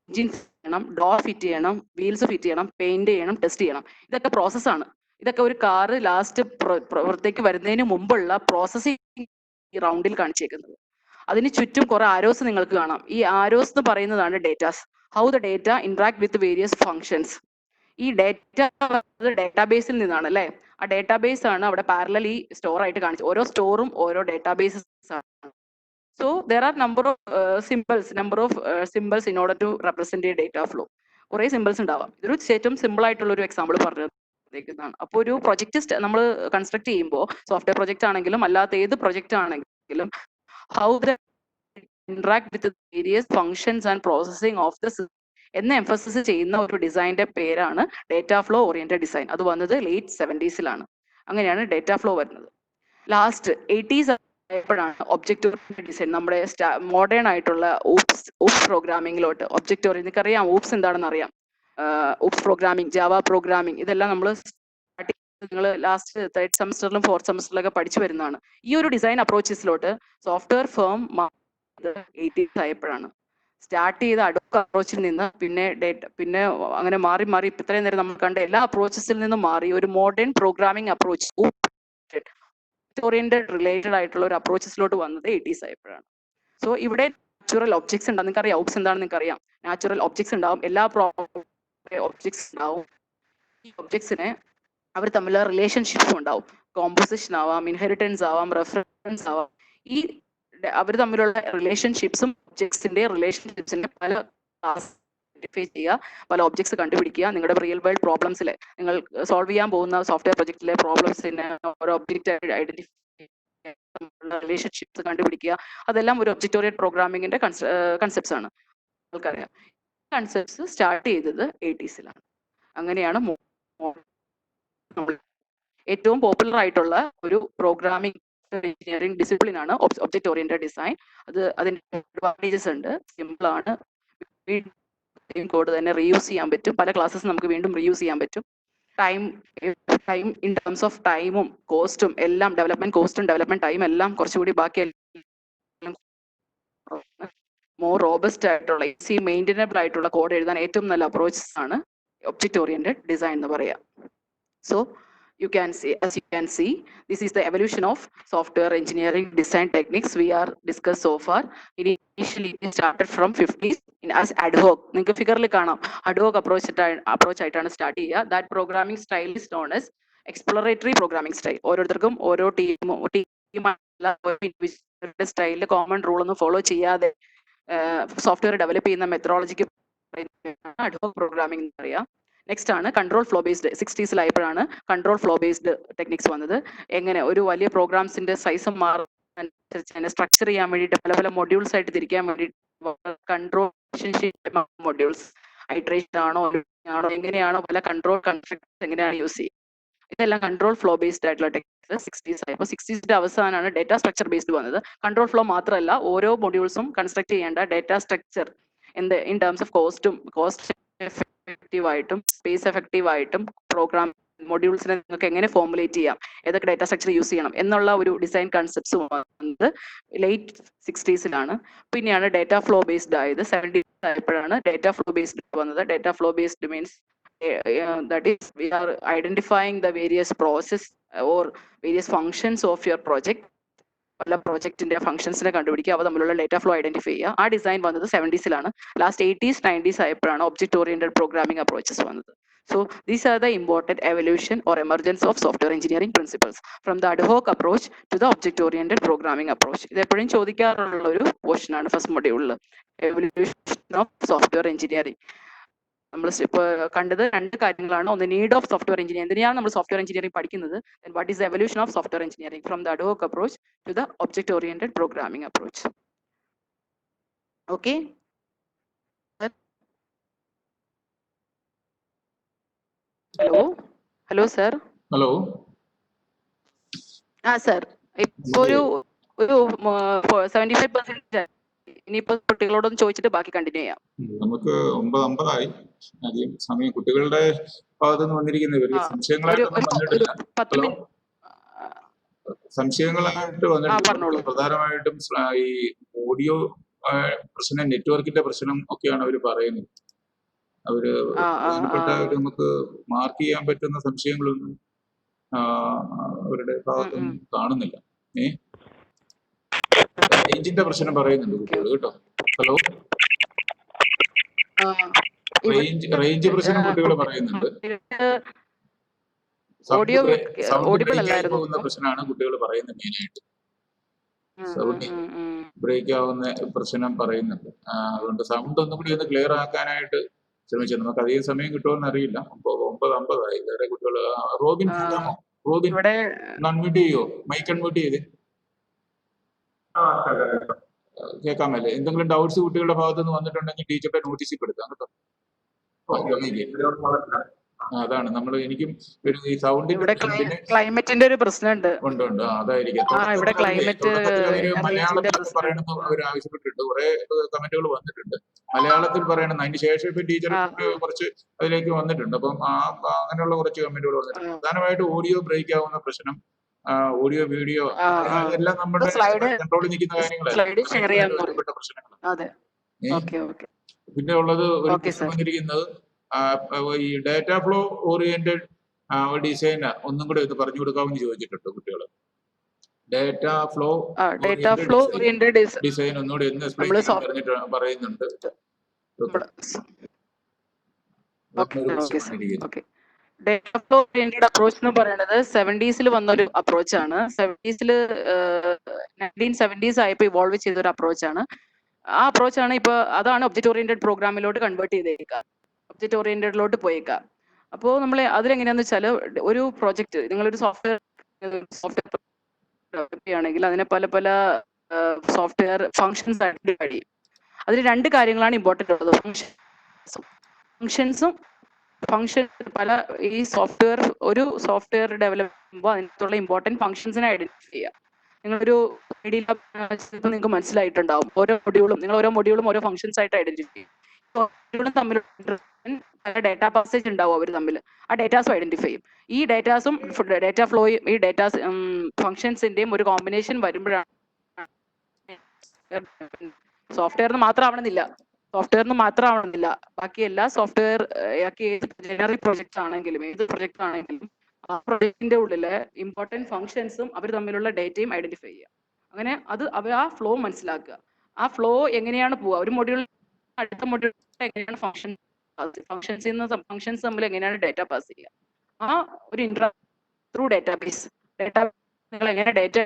എഞ്ചിൻ ചെയ്യണം, ഡോർ ഫിറ്റ് ചെയ്യണം, വീൽസ് ഫിറ്റ് ചെയ്യണം, പെയിന്റ് ചെയ്യണം, ടെസ്റ്റ് ചെയ്യണം. ഇതൊക്കെ പ്രോസസ്സാണ്. ഇതൊക്കെ ഒരു കാറ് ലാസ്റ്റ് പുറത്തേക്ക് വരുന്നതിന് മുമ്പുള്ള പ്രോസസ്സിംഗ് ഈ റൗണ്ടിൽ കാണിച്ചേക്കുന്നത്. അതിന് ചുറ്റും കുറെ ആരോസ് നിങ്ങൾക്ക് കാണാം. ഈ ആരോസ് എന്ന് പറയുന്നതാണ് datas. How the data interact with various functions. ഈ ഡേറ്റ ഡേറ്റാബേസിൽ നിന്നാണ് അല്ലെ, ആ ഡേറ്റാബേസ് ആണ് അവിടെ പാരലലി സ്റ്റോർ ആയിട്ട് കാണിച്ചത്. ഓരോ സ്റ്റോറും ഓരോ ഡേറ്റാബേസസ് ആണ്. So there are number of symbols in order to represent a data flow. കുറെ സിമ്പിൾസ് ഉണ്ടാവാം. ഇതൊരു ഏറ്റവും സിമ്പിൾ ആയിട്ടുള്ള ഒരു എക്സാമ്പിൾ പറഞ്ഞതാണ്. അപ്പോൾ ഒരു പ്രൊജക്ട് നമ്മൾ കൺസ്ട്രക്ട് ചെയ്യുമ്പോൾ, സോഫ്റ്റ്വെയർ പ്രൊജക്ട് ആണെങ്കിലും അല്ലാത്ത ഏത് പ്രൊജക്ട് ആണെങ്കിലും, how the interact with various functions and processing of the system എന്ന് എംഫസിസ് ചെയ്യുന്ന ഒരു ഡിസൈനിന്റെ പേരാണ് ഡേറ്റ ഫ്ലോ ഓറിയന്റഡ് ഡിസൈൻ. അത് വന്നത് ലേറ്റ് 70s. അങ്ങനെയാണ് ഡേറ്റ ഫ്ലോ വരുന്നത്. ലാസ്റ്റ് 80s ആയപ്പോഴാണ് ഒബ്ജക്റ്റ് ഓറിയന്റഡ് ഡിസൈൻ നമ്മുടെ മോഡേൺ ആയിട്ടുള്ള ഊപ്സ് പ്രോഗ്രാമിംഗിലോട്ട്. ഒബ്ജക്റ്റ് ഓറിയന്റഡ്, നിങ്ങൾക്കറിയാം ഊപ്സ് എന്താണെന്ന് അറിയാം. ഊപ്സ് പ്രോഗ്രാമിംഗ്, ജാവ പ്രോഗ്രാമിംഗ്, ഇതെല്ലാം നമ്മൾ നിങ്ങൾ ലാസ്റ്റ് 3rd സെമസ്റ്ററിലും 4th സെമസ്റ്ററിലൊക്കെ പഠിച്ചു വരുന്നതാണ്. ഈ ഒരു ഡിസൈൻ അപ്രോച്ചസിലോട്ട് സോഫ്റ്റ്വെയർ ഫേം 80s ആയപ്പോഴാണ് സ്റ്റാർട്ട് ചെയ്ത അഡോബ് അപ്രോച്ചിൽ നിന്ന് പിന്നെ അങ്ങനെ മാറി ഇത്രയും നേരം നമ്മൾ കണ്ട എല്ലാ അപ്രോച്ചസിൽ നിന്നും മാറി ഒരു modern programming approach, oriented related ആയിട്ടുള്ള ഒരു അപ്രോച്ചസിലോട്ട് വന്നത് 80s ആയപ്പോഴാണ്. സോ ഇവിടെ നാച്ചുറൽ ഒബ്ജക്ട്സ് ഉണ്ടാവും. നിങ്ങൾക്ക് അറിയാം ഊപ്സ് എന്താണെന്ന് നിങ്ങൾക്ക് അറിയാം. നാച്ചുറൽ ഒബ്ജക്ട്സ് ഉണ്ടാവും, എല്ലാ ഒബ്ജക്ട്സ് ഉണ്ടാവും. ഈ ഒബ്ജക്ട്സിനെ അവർ തമ്മിലുള്ള റിലേഷൻഷിപ്സ് ഉണ്ടാവും. കോമ്പോസിഷൻ ആവാം, ഇൻഹെറിറ്റൻസ് ആവാം, റെഫറൻസ് ആവാം. ഈ അവർ തമ്മിലുള്ള റിലേഷൻഷിപ്സും ഒബ്ജക്ട്സിന്റെ റിലേഷൻഷിപ്സിന്റെ പല ക്ലാസ് ഐഡന്റിഫൈ ചെയ്യുക, പല ഒബ്ജക്ട്സ് കണ്ടുപിടിക്കുക. നിങ്ങളുടെ റിയൽ വേൾഡ് പ്രോബ്ലംസിലെ നിങ്ങൾ സോൾവ് ചെയ്യാൻ പോകുന്ന സോഫ്റ്റ്വെയർ പ്രൊജക്റ്റിലെ പ്രോബ്ലംസിനെ ഒരു ഒബ്ജക്റ്റ് ഐഡന്റിഫൈ റിലേഷൻഷിപ്സ് കണ്ടുപിടിക്കുക. അതെല്ലാം ഒരു ഒബ്ജക്റ്റ് ഓറിയന്റഡ് പ്രോഗ്രാമിംഗിന്റെ കൺസെപ്റ്റ്സ് ആണ്. നിങ്ങൾക്കറിയാം. കൺസെപ്റ്റ്സ് സ്റ്റാർട്ട് ചെയ്തത് 80s-ലാണ്. അങ്ങനെയാണ് ഏറ്റവും പോപ്പുലർ ആയിട്ടുള്ള ഒരു പ്രോഗ്രാമിംഗ് എഞ്ചിനീയറിംഗ് ഡിസിപ്ലിൻ ആണ് ഒബ്ജക്റ്റ് ഓറിയന്റഡ് ഡിസൈൻ. അതിന്റെ അഡ്വാൻറ്റേജസ് ഉണ്ട്. സിമ്പിൾ ആണ്. കോഡ് തന്നെ റീയൂസ് ചെയ്യാൻ പറ്റും. പല ക്ലാസ്സസ് നമുക്ക് വീണ്ടും റീയൂസ് ചെയ്യാൻ പറ്റും. ടൈം ഇൻ ടേംസ് ഓഫ് ടൈമും കോസ്റ്റും എല്ലാം, ഡെവലപ്മെന്റ് കോസ്റ്റും ഡെവലപ്മെന്റ് ടൈം എല്ലാം കുറച്ചുകൂടി ബാക്കി മോർ റോബസ്റ്റ് ആയിട്ടുള്ള ഈസി മെയിൻറ്റനബിൾ ആയിട്ടുള്ള കോഡ് എഴുതാൻ ഏറ്റവും നല്ല അപ്രോച്ചസ് ആണ് ഒബ്ജക്റ്റ് ഓറിയന്റഡ് ഡിസൈൻ എന്ന് പറയാം. So you can see, as you can see, this is the evolution of software engineering design techniques we are discussed so far. Initially it started from 50s as ad hoc. നിങ്ങൾക്ക് ഫിഗറിൽ കാണാം, ad hoc approach ആയിട്ടാണ് start ചെയ്യുക. That programming style is known as exploratory programming style. ഓരോരുത്തർക്കും ഓരോ സ്റ്റൈലിൽ common rule ഒന്നും follow ചെയ്യാതെ സോഫ്റ്റ്വെയർ ഡെവലപ്പ് ചെയ്യുന്ന മെത്തഡോളജിക്ക് ad hoc പ്രോഗ്രാമിംഗ് എന്ന് പറയാം. നെക്സ്റ്റ് ആണ് കൺട്രോൾ ഫ്ലോ ബേസ്ഡ്. 60s-ലായപ്പോഴാണ് കൺട്രോൾ ഫ്ലോ ബേസ്ഡ് ടെക്നിക്സ് വന്നത്. എങ്ങനെ ഒരു വലിയ പ്രോഗ്രാംസിന്റെ സൈസും മാറുന്നതനുസരിച്ച് അതിനെ സ്ട്രക്ചർ ചെയ്യാൻ വേണ്ടിയിട്ട് പല പല മൊഡ്യൂൾസ് ആയിട്ട് തിരിക്കാൻ വേണ്ടി കൺട്രോൾ മൊഡ്യൂൾസ്, ഐട്രേഷൻ ആണോ എങ്ങനെയാണോ പല കൺട്രോൾ കൺസ്ട്രക്ടേഴ്സ് എങ്ങനെയാണ് യൂസ് ചെയ്യുക, ഇതെല്ലാം കൺട്രോൾ ഫ്ലോ ബേസ്ഡ് ആയിട്ടുള്ള ടെക്നിക്സ് 60s ആയപ്പോൾ 60s അവസാനമാണ് ഡേറ്റ സ്ട്രക്ചർ ബേസ്ഡ് വന്നത്. കൺട്രോൾ ഫ്ലോ മാത്രമല്ല, ഓരോ മൊഡ്യൂൾസും കൺസ്ട്രക്ട് ചെയ്യേണ്ട data structure in terms of cost effective ആയിട്ടും സ്പേസ് എഫക്റ്റീവ് ആയിട്ടും പ്രോഗ്രാം മൊഡ്യൂൾസിനെ നിങ്ങൾക്ക് എങ്ങനെ ഫോർമുലേറ്റ് ചെയ്യാം, ഏതൊക്കെ ഡേറ്റ സ്ട്രക്ചർ യൂസ് ചെയ്യണം എന്നുള്ള ഒരു ഡിസൈൻ കൺസെപ്റ്റ്സ് വന്നത് ലേറ്റ് 60s-ലാണ്. പിന്നെയാണ് ഡേറ്റ ഫ്ലോ ബേസ്ഡ് ആയത്. 70s ആയപ്പോഴാണ് ഡേറ്റ ഫ്ലോ ബേസ്ഡ് വന്നത്. Data flow based means that is we are identifying the various process or various functions of your project. പല പ്രോജക്റ്റിന്റെ ഫംഗ്ഷൻസിനെ കണ്ടുപിടിക്കുക, അവ തമ്മിലുള്ള ഡേറ്റ ഫ്ലോ ഐഡന്റിഫൈ ചെയ്യുക. ആ ഡിസൈൻ വന്നത് 70s-ലാണ്. ലാസ്റ്റ് 80s 90s ആയപ്പോഴാണ് ഒബ്ജക്റ്റ് ഓറിയന്റഡ് പ്രോഗ്രാമിംഗ് അപ്രോച്ചസ് വന്നത്. So these are the important evolution or emergence of software engineering principles from the ad hoc approach to the object oriented programming approach. ഇത് എപ്പോഴും ചോദിക്കാറുള്ള ഒരു portion ആണ് first മൊഡ്യൂളിൽ, evolution of software engineering. നമ്മൾ ഇപ്പോൾ കണ്ടത് രണ്ട് കാര്യങ്ങളാണ്. ഒന്ന്, നീഡ് ഓഫ് സോഫ്റ്റ്വെയർ എഞ്ചിനീയറിംഗ്, എന്തിനാണ് നമ്മൾ സോഫ്റ്റ്വെയർ എഞ്ചിനീയറിംഗ് പഠിക്കുന്നത്. Then what is the evolution of software engineering from the ad hoc approach to the object oriented programming approach. Okay. Hello sir. Hello. Sir, ഇപ്പോൾ ഒരു 75% ഇനിയിപ്പോ കുട്ടികളോടൊന്ന് ചോദിച്ചിട്ട് ബാക്കി കണ്ടിന്യൂ ചെയ്യാം. നമുക്ക് 9:50 അധികം സമയം കുട്ടികളുടെ ഭാഗത്തുനിന്ന് വന്നിരിക്കുന്ന സംശയങ്ങളായിട്ടൊന്നും വന്നിട്ടില്ല. സംശയങ്ങളായിട്ട് വന്നിട്ടുണ്ട്. പ്രധാനമായിട്ടും ഈ ഓഡിയോ പ്രശ്നം, നെറ്റ്വർക്കിന്റെ പ്രശ്നം ഒക്കെയാണ് അവർ പറയുന്നത്. അവര് പ്രധാനപ്പെട്ട നമുക്ക് മാർക്ക് ചെയ്യാൻ പറ്റുന്ന സംശയങ്ങളൊന്നും അവരുടെ ഭാഗത്തൊന്നും കാണുന്നില്ല. റേഞ്ചിന്റെ പ്രശ്നം പറയുന്നുണ്ട് കുട്ടികൾ കേട്ടോ. ഹലോ, റേഞ്ച് പ്രശ്നം കുട്ടികൾ പറയുന്നുണ്ട്. സൗണ്ട് ബ്രേക്ക് ആയി പോകുന്ന പ്രശ്നമാണ് കുട്ടികൾ പറയുന്നത്. മെയിനായിട്ട് സൗണ്ട് ബ്രേക്ക് ആവുന്ന പ്രശ്നം പറയുന്നുണ്ട്. അതുകൊണ്ട് സൗണ്ട് ഒന്നും കൂടി ഒന്ന് ക്ലിയർ ആക്കാനായിട്ട് ശ്രമിച്ചത്. നമുക്ക് അധികം സമയം കിട്ടുമെന്ന് അറിയില്ല. 9:50 വേറെ കുട്ടികൾ. റോബിൻ കേൾക്കാമോ? റോബിൻ അൺമ്യൂട്ട് ചെയ്യോ? മൈക്ക് അൺമ്യൂട്ട് ചെയ്ത് കേൾക്കാമല്ലേ? എന്തെങ്കിലും ഡൗട്ട്സ് കുട്ടികളുടെ ഭാഗത്ത് നിന്ന് വന്നിട്ടുണ്ടെങ്കിൽ ടീച്ചറുടെ നോട്ടീസിൽ പെടുത്താം കേട്ടോ. അതാണ് നമ്മൾ എനിക്കും ഈ സൗണ്ടിന്റെ ക്ലൈമറ്റിന്റെ ഒരു പ്രശ്നമുണ്ട്. ഉണ്ട്. അതായിരിക്കും. മലയാളത്തിൽ പറയണമെന്ന് അവർ ആവശ്യപ്പെട്ടിട്ടുണ്ട്. കുറെ കമന്റുകൾ വന്നിട്ടുണ്ട്. മലയാളത്തിൽ പറയണം. അതിന് ശേഷം ഇപ്പൊ ടീച്ചർ കുറച്ച് അതിലേക്ക് വന്നിട്ടുണ്ട്. അപ്പം അങ്ങനെയുള്ള കുറച്ച് കമന്റുകൾ വന്നിട്ടുണ്ട്. പ്രധാനമായിട്ട് ഓഡിയോ ബ്രേക്ക് ആവുന്ന പ്രശ്നം, ഓഡിയോ വീഡിയോ എല്ലാം നമ്മുടെ കൺട്രോളിൽ നിൽക്കുന്ന കാര്യങ്ങളാണ് പ്രശ്നങ്ങൾ. പിന്നെ ഉള്ളത് ഒരു പ്രശ്നം വന്നിരിക്കുന്നത് ഈ ഡാറ്റ ഫ്ലോ ഓറിയന്റഡ് ഡിസൈൻ ഒന്നും കൂടെ ഇത് പറഞ്ഞു കൊടുക്കാമെന്ന് ചോദിച്ചിട്ടുണ്ട് കുട്ടികൾ. ഡാറ്റ ഫ്ലോ ഓറിയന്റഡ് ഡിസൈൻ ഒന്നുകൂടെ എന്ന് എക്സ്പ്ലെയിൻ പറയുന്നുണ്ട്. ഡേറ്റ ഫ്ലോ ഓറിയന്റഡ് അപ്രോച്ച് എന്ന് പറയുന്നത് 70s വന്നൊരു അപ്രോച്ചാണ്. 1970s ആയപ്പോ ഇവോൾവ് ചെയ്തൊരു അപ്രോച്ചാണ്. ആ അപ്രോച്ചാണ് ഇപ്പൊ, അതാണ് ഒബ്ജക്റ്റ് ഓറിയന്റഡ് പ്രോഗ്രാമിലോട്ട് കൺവേർട്ട് ചെയ്തേക്കുക, ഒബ്ജക്റ്റ് ഓറിയന്റഡിലോട്ട് പോയേക്കാം. അപ്പോൾ നമ്മൾ അതിലെങ്ങനെയാന്ന് വെച്ചാൽ, ഒരു പ്രോജക്റ്റ് നിങ്ങളൊരു സോഫ്റ്റ്വെയർ ഡെവലപ്പ് ചെയ്യുകയാണെങ്കിൽ അതിനെ പല പല സോഫ്റ്റ്വെയർ ഫങ്ഷൻസ് ആയിട്ട് കഴിയും. അതിൽ രണ്ട് കാര്യങ്ങളാണ് ഇമ്പോർട്ടൻ്റ് ഉള്ളത്. ഫങ്ഷൻസും പല ഈ സോഫ്റ്റ്വെയർ ഒരു സോഫ്റ്റ്വെയർ ഡെവലപ്പ് ചെയ്യുമ്പോൾ അതിനകത്തുള്ള ഇമ്പോർട്ടൻറ്റ് ഫങ്ഷൻസിനെ ഐഡന്റിഫൈ ചെയ്യുക. നിങ്ങളൊരു നിങ്ങൾക്ക് മനസ്സിലായിട്ടുണ്ടാവും നിങ്ങൾ ഓരോ മൊഡ്യൂളും ഓരോ ഫങ്ഷൻസ് ആയിട്ട് ഐഡന്റിഫൈ ചെയ്യും. മൊഡ്യൂളും തമ്മിലുള്ള ഡേറ്റാ പാസേജ് ഉണ്ടാവും അവർ തമ്മിൽ. ആ ഡേറ്റാസും ഐഡന്റിഫൈ ചെയ്യും. ഈ ഡേറ്റാസും ഡേറ്റ ഫ്ലോയും ഈ ഡേറ്റാസ് ഫങ്ഷൻസിന്റെയും ഒരു കോമ്പിനേഷൻ വരുമ്പോഴാണ് സോഫ്റ്റ്വെയറിന് മാത്രമാവണമെന്നില്ല, ബാക്കി എല്ലാ സോഫ്റ്റ്വെയർ ജനറിക് പ്രൊജക്ട് ആണെങ്കിലും ഏത് പ്രൊജക്ട് ആണെങ്കിലും ആ പ്രൊജക്ടിന്റെ ഉള്ളില് ഇമ്പോർട്ടൻറ്റ് ഫങ്ഷൻസും അവർ തമ്മിലുള്ള ഡേറ്റയും ഐഡന്റിഫൈ ചെയ്യുക. അങ്ങനെ അവർ ആ ഫ്ലോ മനസ്സിലാക്കുക. ആ ഫ്ലോ എങ്ങനെയാണ് പോവുക, ഒരു മൊഡ്യൂൾ അടുത്ത മൊഡ്യൂൾ എങ്ങനെയാണ് ഫങ്ഷൻസ് തമ്മിൽ എങ്ങനെയാണ് ഡേറ്റ പാസ് ചെയ്യുക. ആ ഒരു ത്രൂ ഡേറ്റാബേസ് നിങ്ങൾ എങ്ങനെ ഡേറ്റ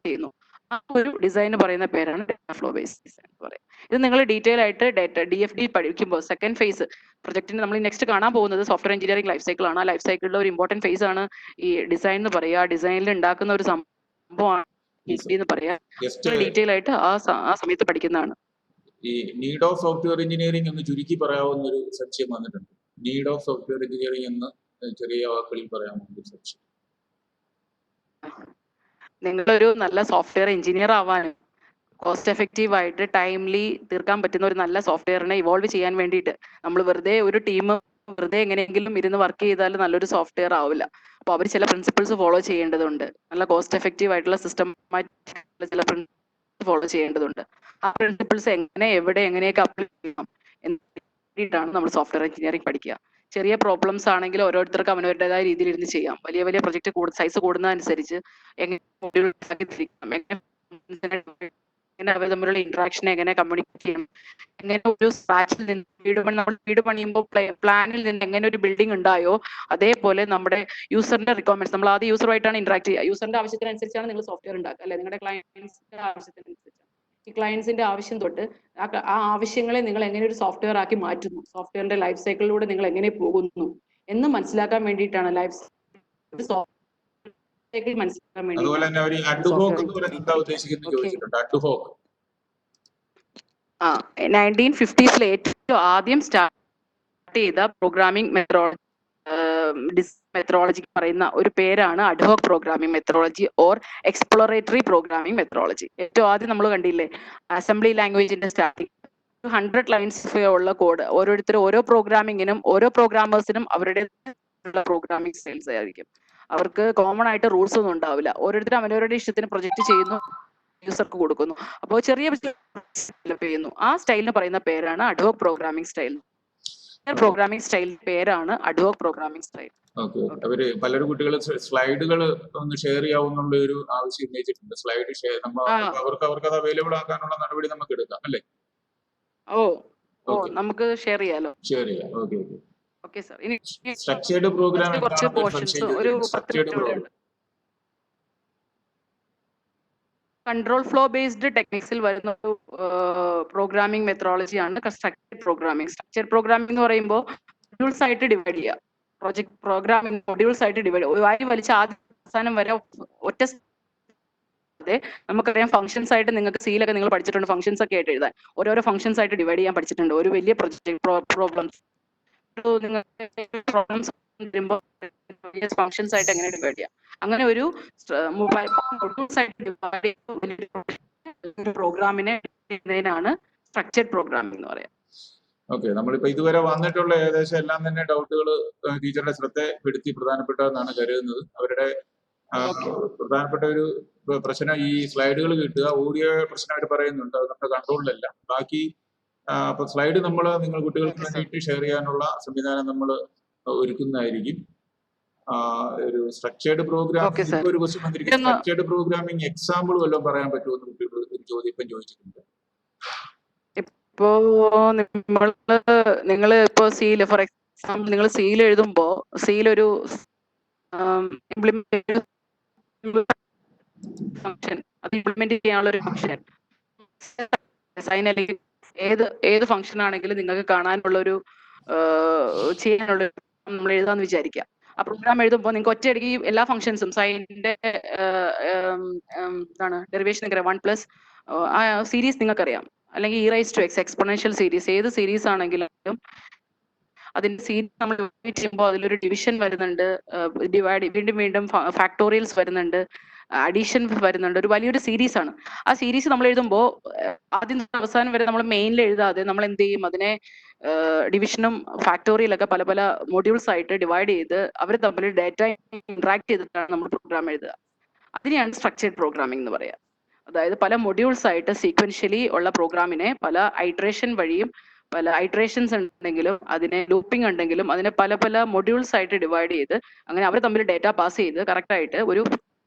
ചെയ്യുന്നു, ആ ഒരു ഡിസൈൻ പറയുന്ന പേരാണ് ഡേറ്റ ഫ്ലോ ബേസ് ഡിസൈൻ എന്ന് പറയുന്നത്. ഇത് നിങ്ങൾ ഡീറ്റെയിൽ ആയിട്ട് DFD പഠിക്കുമ്പോൾ സെക്കൻഡ് ഫേസ് പ്രൊജക്ടിന് നമ്മൾ നെക്സ്റ്റ് കാണാൻ പോകുന്നത് സോഫ്റ്റ്വെയർ എഞ്ചിനീയറിംഗ് ലൈഫ് സൈക്കിൾ ആണ്. ആ ലൈഫ് സൈക്കിളിലെ ഒരു ഇമ്പോർട്ടൻറ്റ് ഫേസ് ആണ് ഈ ഡിസൈൻ എന്ന് പറയുക. ഡിസൈനിൽ ഉണ്ടാക്കുന്ന ഒരു സംഭവമാണ് എന്ന് പറയുക. ഡീറ്റെയിൽ ആയിട്ട് ആ സമയത്ത് പഠിക്കുന്നതാണ്. ഈ നീഡ് ഓഫ് സോഫ്റ്റ്വെയർ എഞ്ചിനീയറിംഗ് എന്ന് ചുരുക്കി പറയാവുന്ന ഒരു സംശയം വന്നിട്ടുണ്ട്. നീഡ് ഓഫ് സോഫ്റ്റ്വെയർ എഞ്ചിനീയറിംഗ് എന്ന് ചെറിയ വാക്കുകളിൽ പറയാവുന്ന ഒരു സംശയം. നിങ്ങളൊരു നല്ല സോഫ്റ്റ്വെയർ എഞ്ചിനീയർ ആവാനും കോസ്റ്റ് എഫക്റ്റീവ് ആയിട്ട് ടൈംലി തീർക്കാൻ പറ്റുന്ന ഒരു നല്ല സോഫ്റ്റ്വെയറിനെ ഇവോൾവ് ചെയ്യാൻ വേണ്ടിയിട്ട് നമ്മൾ വെറുതെ ഒരു ടീം വെറുതെ എങ്ങനെയെങ്കിലും ഇരുന്ന് വർക്ക് ചെയ്താൽ നല്ലൊരു സോഫ്റ്റ്വെയർ ആവില്ല. അപ്പോൾ അവർ ചില പ്രിൻസിപ്പിൾസ് ഫോളോ ചെയ്യേണ്ടതുണ്ട്. നല്ല കോസ്റ്റ് എഫക്റ്റീവ് ആയിട്ടുള്ള സിസ്റ്റമായിട്ട് ചില പ്രിൻസിപ്പിൾസ് ഫോളോ ചെയ്യേണ്ടതുണ്ട്. ആ പ്രിൻസിപ്പിൾസ് എങ്ങനെയൊക്കെ അപ്ലൈ ചെയ്യണം വേണ്ടിയിട്ടാണ് നമ്മൾ സോഫ്റ്റ്വെയർ എഞ്ചിനീയറിംഗ് പഠിക്കുക. ചെറിയ പ്രോബ്ലംസ് ആണെങ്കിൽ ഓരോരുത്തർക്ക് അവനവരുടേതായ രീതിയിൽ ഇരുന്ന് ചെയ്യാം. വലിയ പ്രൊജക്ട് സൈസ് കൂടുന്നതനുസരിച്ച് എങ്ങനെ അവർ തമ്മിലുള്ള ഇന്ററാക്ഷൻ എങ്ങനെ കമ്മ്യൂണിക്കേറ്റ് ചെയ്യണം, എങ്ങനെ ഒരു സ്ക്രാച്ചിൽ നിന്ന് നമ്മൾ വീട് പണിയുമ്പോൾ പ്ലാനിൽ നിന്ന് എങ്ങനെ ഒരു ബിൽഡിംഗ് ഉണ്ടായോ അതേപോലെ നമ്മുടെ യൂസറിന്റെ റിക്വയർമെന്റ്സ് നമ്മൾ ആദ്യം യൂസറുമായിട്ടാണ് ഇന്ററാക്ട് ചെയ്യുക. യൂസറിന്റെ ആവശ്യത്തിനനുസരിച്ചാണ് നിങ്ങൾ സോഫ്റ്റ്വെയർ ഉണ്ടാക്കുക അല്ലെ, നിങ്ങളുടെ ക്ലയന്റ്സിന്റെ ആവശ്യത്തിനനുസരിച്ചാണ്. ഈ ക്ലയൻസിന്റെ ആവശ്യം തൊട്ട് ആ ആവശ്യങ്ങളെ നിങ്ങൾ എങ്ങനെ ഒരു സോഫ്റ്റ്വെയർ ആക്കി മാറ്റുന്നു, സോഫ്റ്റ്വെയറിന്റെ ലൈഫ് സൈക്കിളിലൂടെ നിങ്ങൾ എങ്ങനെ പോകുന്നു എന്ന് മനസ്സിലാക്കാൻ വേണ്ടിയിട്ടാണ് ലൈഫ് സൈക്കിൾ മനസ്സിലാക്കാൻ വേണ്ടി. അതുപോലെ തന്നെ ഒരു അഡ്ഹോക്ക് എന്ന് പറയുന്നത് എന്താ ഉദ്ദേശിക്കുന്നത് ചോദിച്ചിട്ടുണ്ട്. അഡ്ഹോക്ക് 1950s ഏറ്റവും ആദ്യം സ്റ്റാർട്ട് ചെയ്ത പ്രോഗ്രാമിംഗ് മെത്തഡോളജി പറയുന്ന ഒരു പേരാണ് ad hoc programming methodology or exploratory programming methodology. ഏറ്റവും ആദ്യം നമ്മൾ കണ്ടില്ലേ അസംബ്ലി ലാംഗ്വേജിന്റെ സ്റ്റാർട്ടിങ് 100 ലൈൻസ് ഉള്ള കോഡ്. ഓരോരുത്തരും ഓരോ പ്രോഗ്രാമിങ്ങിനും ഓരോ പ്രോഗ്രാമേഴ്സിനും അവരുടെ പ്രോഗ്രാമിംഗ് സ്റ്റൈൽസ് ആയിരിക്കും. അവർക്ക് കോമൺ ആയിട്ട് റൂൾസ് ഒന്നും ഉണ്ടാവില്ല. ഓരോരുത്തരും അവരവരുടെ ഇഷ്ടത്തിന് പ്രൊജക്ട് ചെയ്യുന്നു, യൂസർക്ക് കൊടുക്കുന്നു. അപ്പോൾ ചെറിയ ഡെവലപ്പ് ചെയ്യുന്നു. ആ സ്റ്റൈലിന് പറയുന്ന പേരാണ് ad hoc programming style. Programming style പേരാണ് അഡ്ഹോക്ക് പ്രോഗ്രാമിംഗ് സ്റ്റൈൽ. അവര് പലരും കുട്ടികൾ സ്ലൈഡുകൾ ഒന്ന് ഷെയർ ചെയ്യാവുന്നുള്ള ഒരു ആവശ്യം ഉന്നയിച്ചിട്ടുണ്ട്. സ്ലൈഡ് ഷെയർ അവർക്ക് അത് അവൈലബിൾ ആക്കാനുള്ള നടപടി നമുക്ക് എടുക്കാം അല്ലേ? നമുക്ക് ഷെയർ ചെയ്യാലോ. Okay sir. ഇനി സ്ട്രക്ചേർഡ് പ്രോഗ്രാമിംഗ് കുറച്ച് പോർഷൻസ് ഒരു 10 മിനിറ്റ് കൺട്രോൾ ഫ്ലോ ബേസ്ഡ് ടെക്നിക്സിൽ വരുന്ന ഒരു പ്രോഗ്രാമിംഗ് മെത്തഡോളജിയാണ് സ്ട്രക്ചർഡ് പ്രോഗ്രാമിംഗ്. സ്ട്രക്ചർഡ് പ്രോഗ്രാമിംഗ് എന്ന് പറയുമ്പോൾ മൊഡ്യൂൾസ് ആയിട്ട് ഡിവൈഡ് ചെയ്യുക. പ്രോജക്ട് പ്രോഗ്രാമിംഗ് മൊഡ്യൂൾസ് ആയിട്ട് ഡിവൈഡ് വലിച്ച ആദ്യം അവസാനം വരെ ഒറ്റ നമുക്കറിയാം. ഫംഗ്ഷൻസ് ആയിട്ട് നിങ്ങൾക്ക് സീലൊക്കെ നിങ്ങൾ പഠിച്ചിട്ടുണ്ട്. ഫംഗ്ഷൻസ് ഒക്കെ ആയിട്ട് എഴുതാൻ ഓരോരോ ഫംഗ്ഷൻസ് ആയിട്ട് ഡിവൈഡ് ചെയ്യാൻ പഠിച്ചിട്ടുണ്ട്. ഒരു വലിയ പ്രോബ്ലംസ് വരുമ്പോൾ ഫംഗ്ഷൻസ് ആയിട്ട് എങ്ങനെ ഡിവൈഡ് ചെയ്യാം, അങ്ങനെ ഒരു പ്രോഗ്രാമിനെ സ്ട്രക്ചർഡ് പ്രോഗ്രാമിംഗ് എന്ന് പറയാം. ഓക്കെ, നമ്മളിപ്പോ ഇതുവരെ വന്നിട്ടുള്ള ഏകദേശം എല്ലാം തന്നെ ഡൗട്ടുകൾ ടീച്ചറുടെ ശ്രദ്ധപ്പെടുത്തി പ്രധാനപ്പെട്ടതെന്നാണ് കരുതുന്നത്. അവരുടെ പ്രധാനപ്പെട്ട ഒരു പ്രശ്നം ഈ സ്ലൈഡുകൾ കിട്ടുക. ഓഡിയോ പ്രശ്നമായിട്ട് പറയുന്നുണ്ട്, അത് നമ്മുടെ കൺട്രോളിലല്ല. ബാക്കി അപ്പൊ സ്ലൈഡ് നിങ്ങൾ കുട്ടികൾക്ക് വേണ്ടിയിട്ട് ഷെയർ ചെയ്യാനുള്ള സംവിധാനം നമ്മൾ ഒരുക്കുന്നതായിരിക്കും. ഒരു സ്ട്രക്ചേർഡ് പ്രോഗ്രാമിംഗ് ഒരു ക്വസ്റ്റ്യൻ വന്നിരിക്കും. സ്ട്രക്ചേർഡ് പ്രോഗ്രാമിംഗ് എക്സാമ്പിൾ വല്ലതും പറയാൻ പറ്റുമെന്ന് കുട്ടികൾ ഒരു ചോദ്യം ചോദിച്ചിട്ടുണ്ട്. ഇപ്പോ നിങ്ങൾ ഇപ്പോ സീല് ഫോർ എക്സാമ്പിൾ നിങ്ങൾ സീൽ എഴുതുമ്പോ സീൽ ഒരു ഫംഗ്ഷൻ അത് ഇംപ്ലിമെന്റ് ചെയ്യാനുള്ള ഒരു ഫംഗ്ഷൻ അല്ലെങ്കിൽ ഏത് ഫംഗ്ഷൻ ആണെങ്കിലും നിങ്ങൾക്ക് കാണാനുള്ള ഒരു ചെയ്യാനുള്ള നമ്മൾ എഴുതാന്ന് വിചാരിക്കാം. ആ പ്രോഗ്രാം എഴുതുമ്പോൾ നിങ്ങൾക്ക് ഒറ്റയടിക്ക് എല്ലാ ഫംഗ്ഷൻസും സൈനിന്റെ ഡെറിവേഷൻ 1+ സീരീസ് നിങ്ങൾക്കറിയാം. അല്ലെങ്കിൽ e⁻x എക്സ്പൊണൻഷ്യൽ സീരീസ്, ഏത് സീരീസ് ആണെങ്കിലും അതിന്റെ സീരീസ് നമ്മൾ ചെയ്യുമ്പോൾ അതിലൊരു ഡിവിഷൻ വരുന്നുണ്ട്, വീണ്ടും വീണ്ടും ഫാക്ടോറിയൽസ് വരുന്നുണ്ട്, അഡീഷൻ വരുന്നുണ്ട്. ഒരു വലിയൊരു സീരീസ് ആണ്. ആ സീരീസ് നമ്മൾ എഴുതുമ്പോൾ ആദ്യം അവസാനം വരെ നമ്മൾ മെയിനിൽ എഴുതാതെ നമ്മൾ എന്ത് ചെയ്യും, അതിനെ ഡിവിഷനും ഫാക്ടോറിയലൊക്കെ പല പല മൊഡ്യൂൾസ് ആയിട്ട് ഡിവൈഡ് ചെയ്ത് അവർ തമ്മിൽ ഡാറ്റ ഇന്ററാക്ട് ചെയ്തിട്ടാണ് നമ്മൾ പ്രോഗ്രാം എഴുതുക. അതിനെയാണ് സ്ട്രക്ചേർഡ് പ്രോഗ്രാമിംഗ് എന്ന് പറയുക. അതായത് പല മൊഡ്യൂൾസ് ആയിട്ട് സീക്വൻഷ്യലി ഉള്ള പ്രോഗ്രാമിനെ പല ഐട്രേഷൻ വഴിയും, പല ഐട്രേഷൻസ് ഉണ്ടെങ്കിലും അതിനെ ലൂപ്പിംഗ് ഉണ്ടെങ്കിലും അതിനെ പല പല മൊഡ്യൂൾസ് ആയിട്ട് ഡിവൈഡ് ചെയ്ത് അങ്ങനെ അവർ തമ്മിൽ ഡാറ്റ പാസ് ചെയ്ത് കറക്റ്റ് ആയിട്ട് ഒരു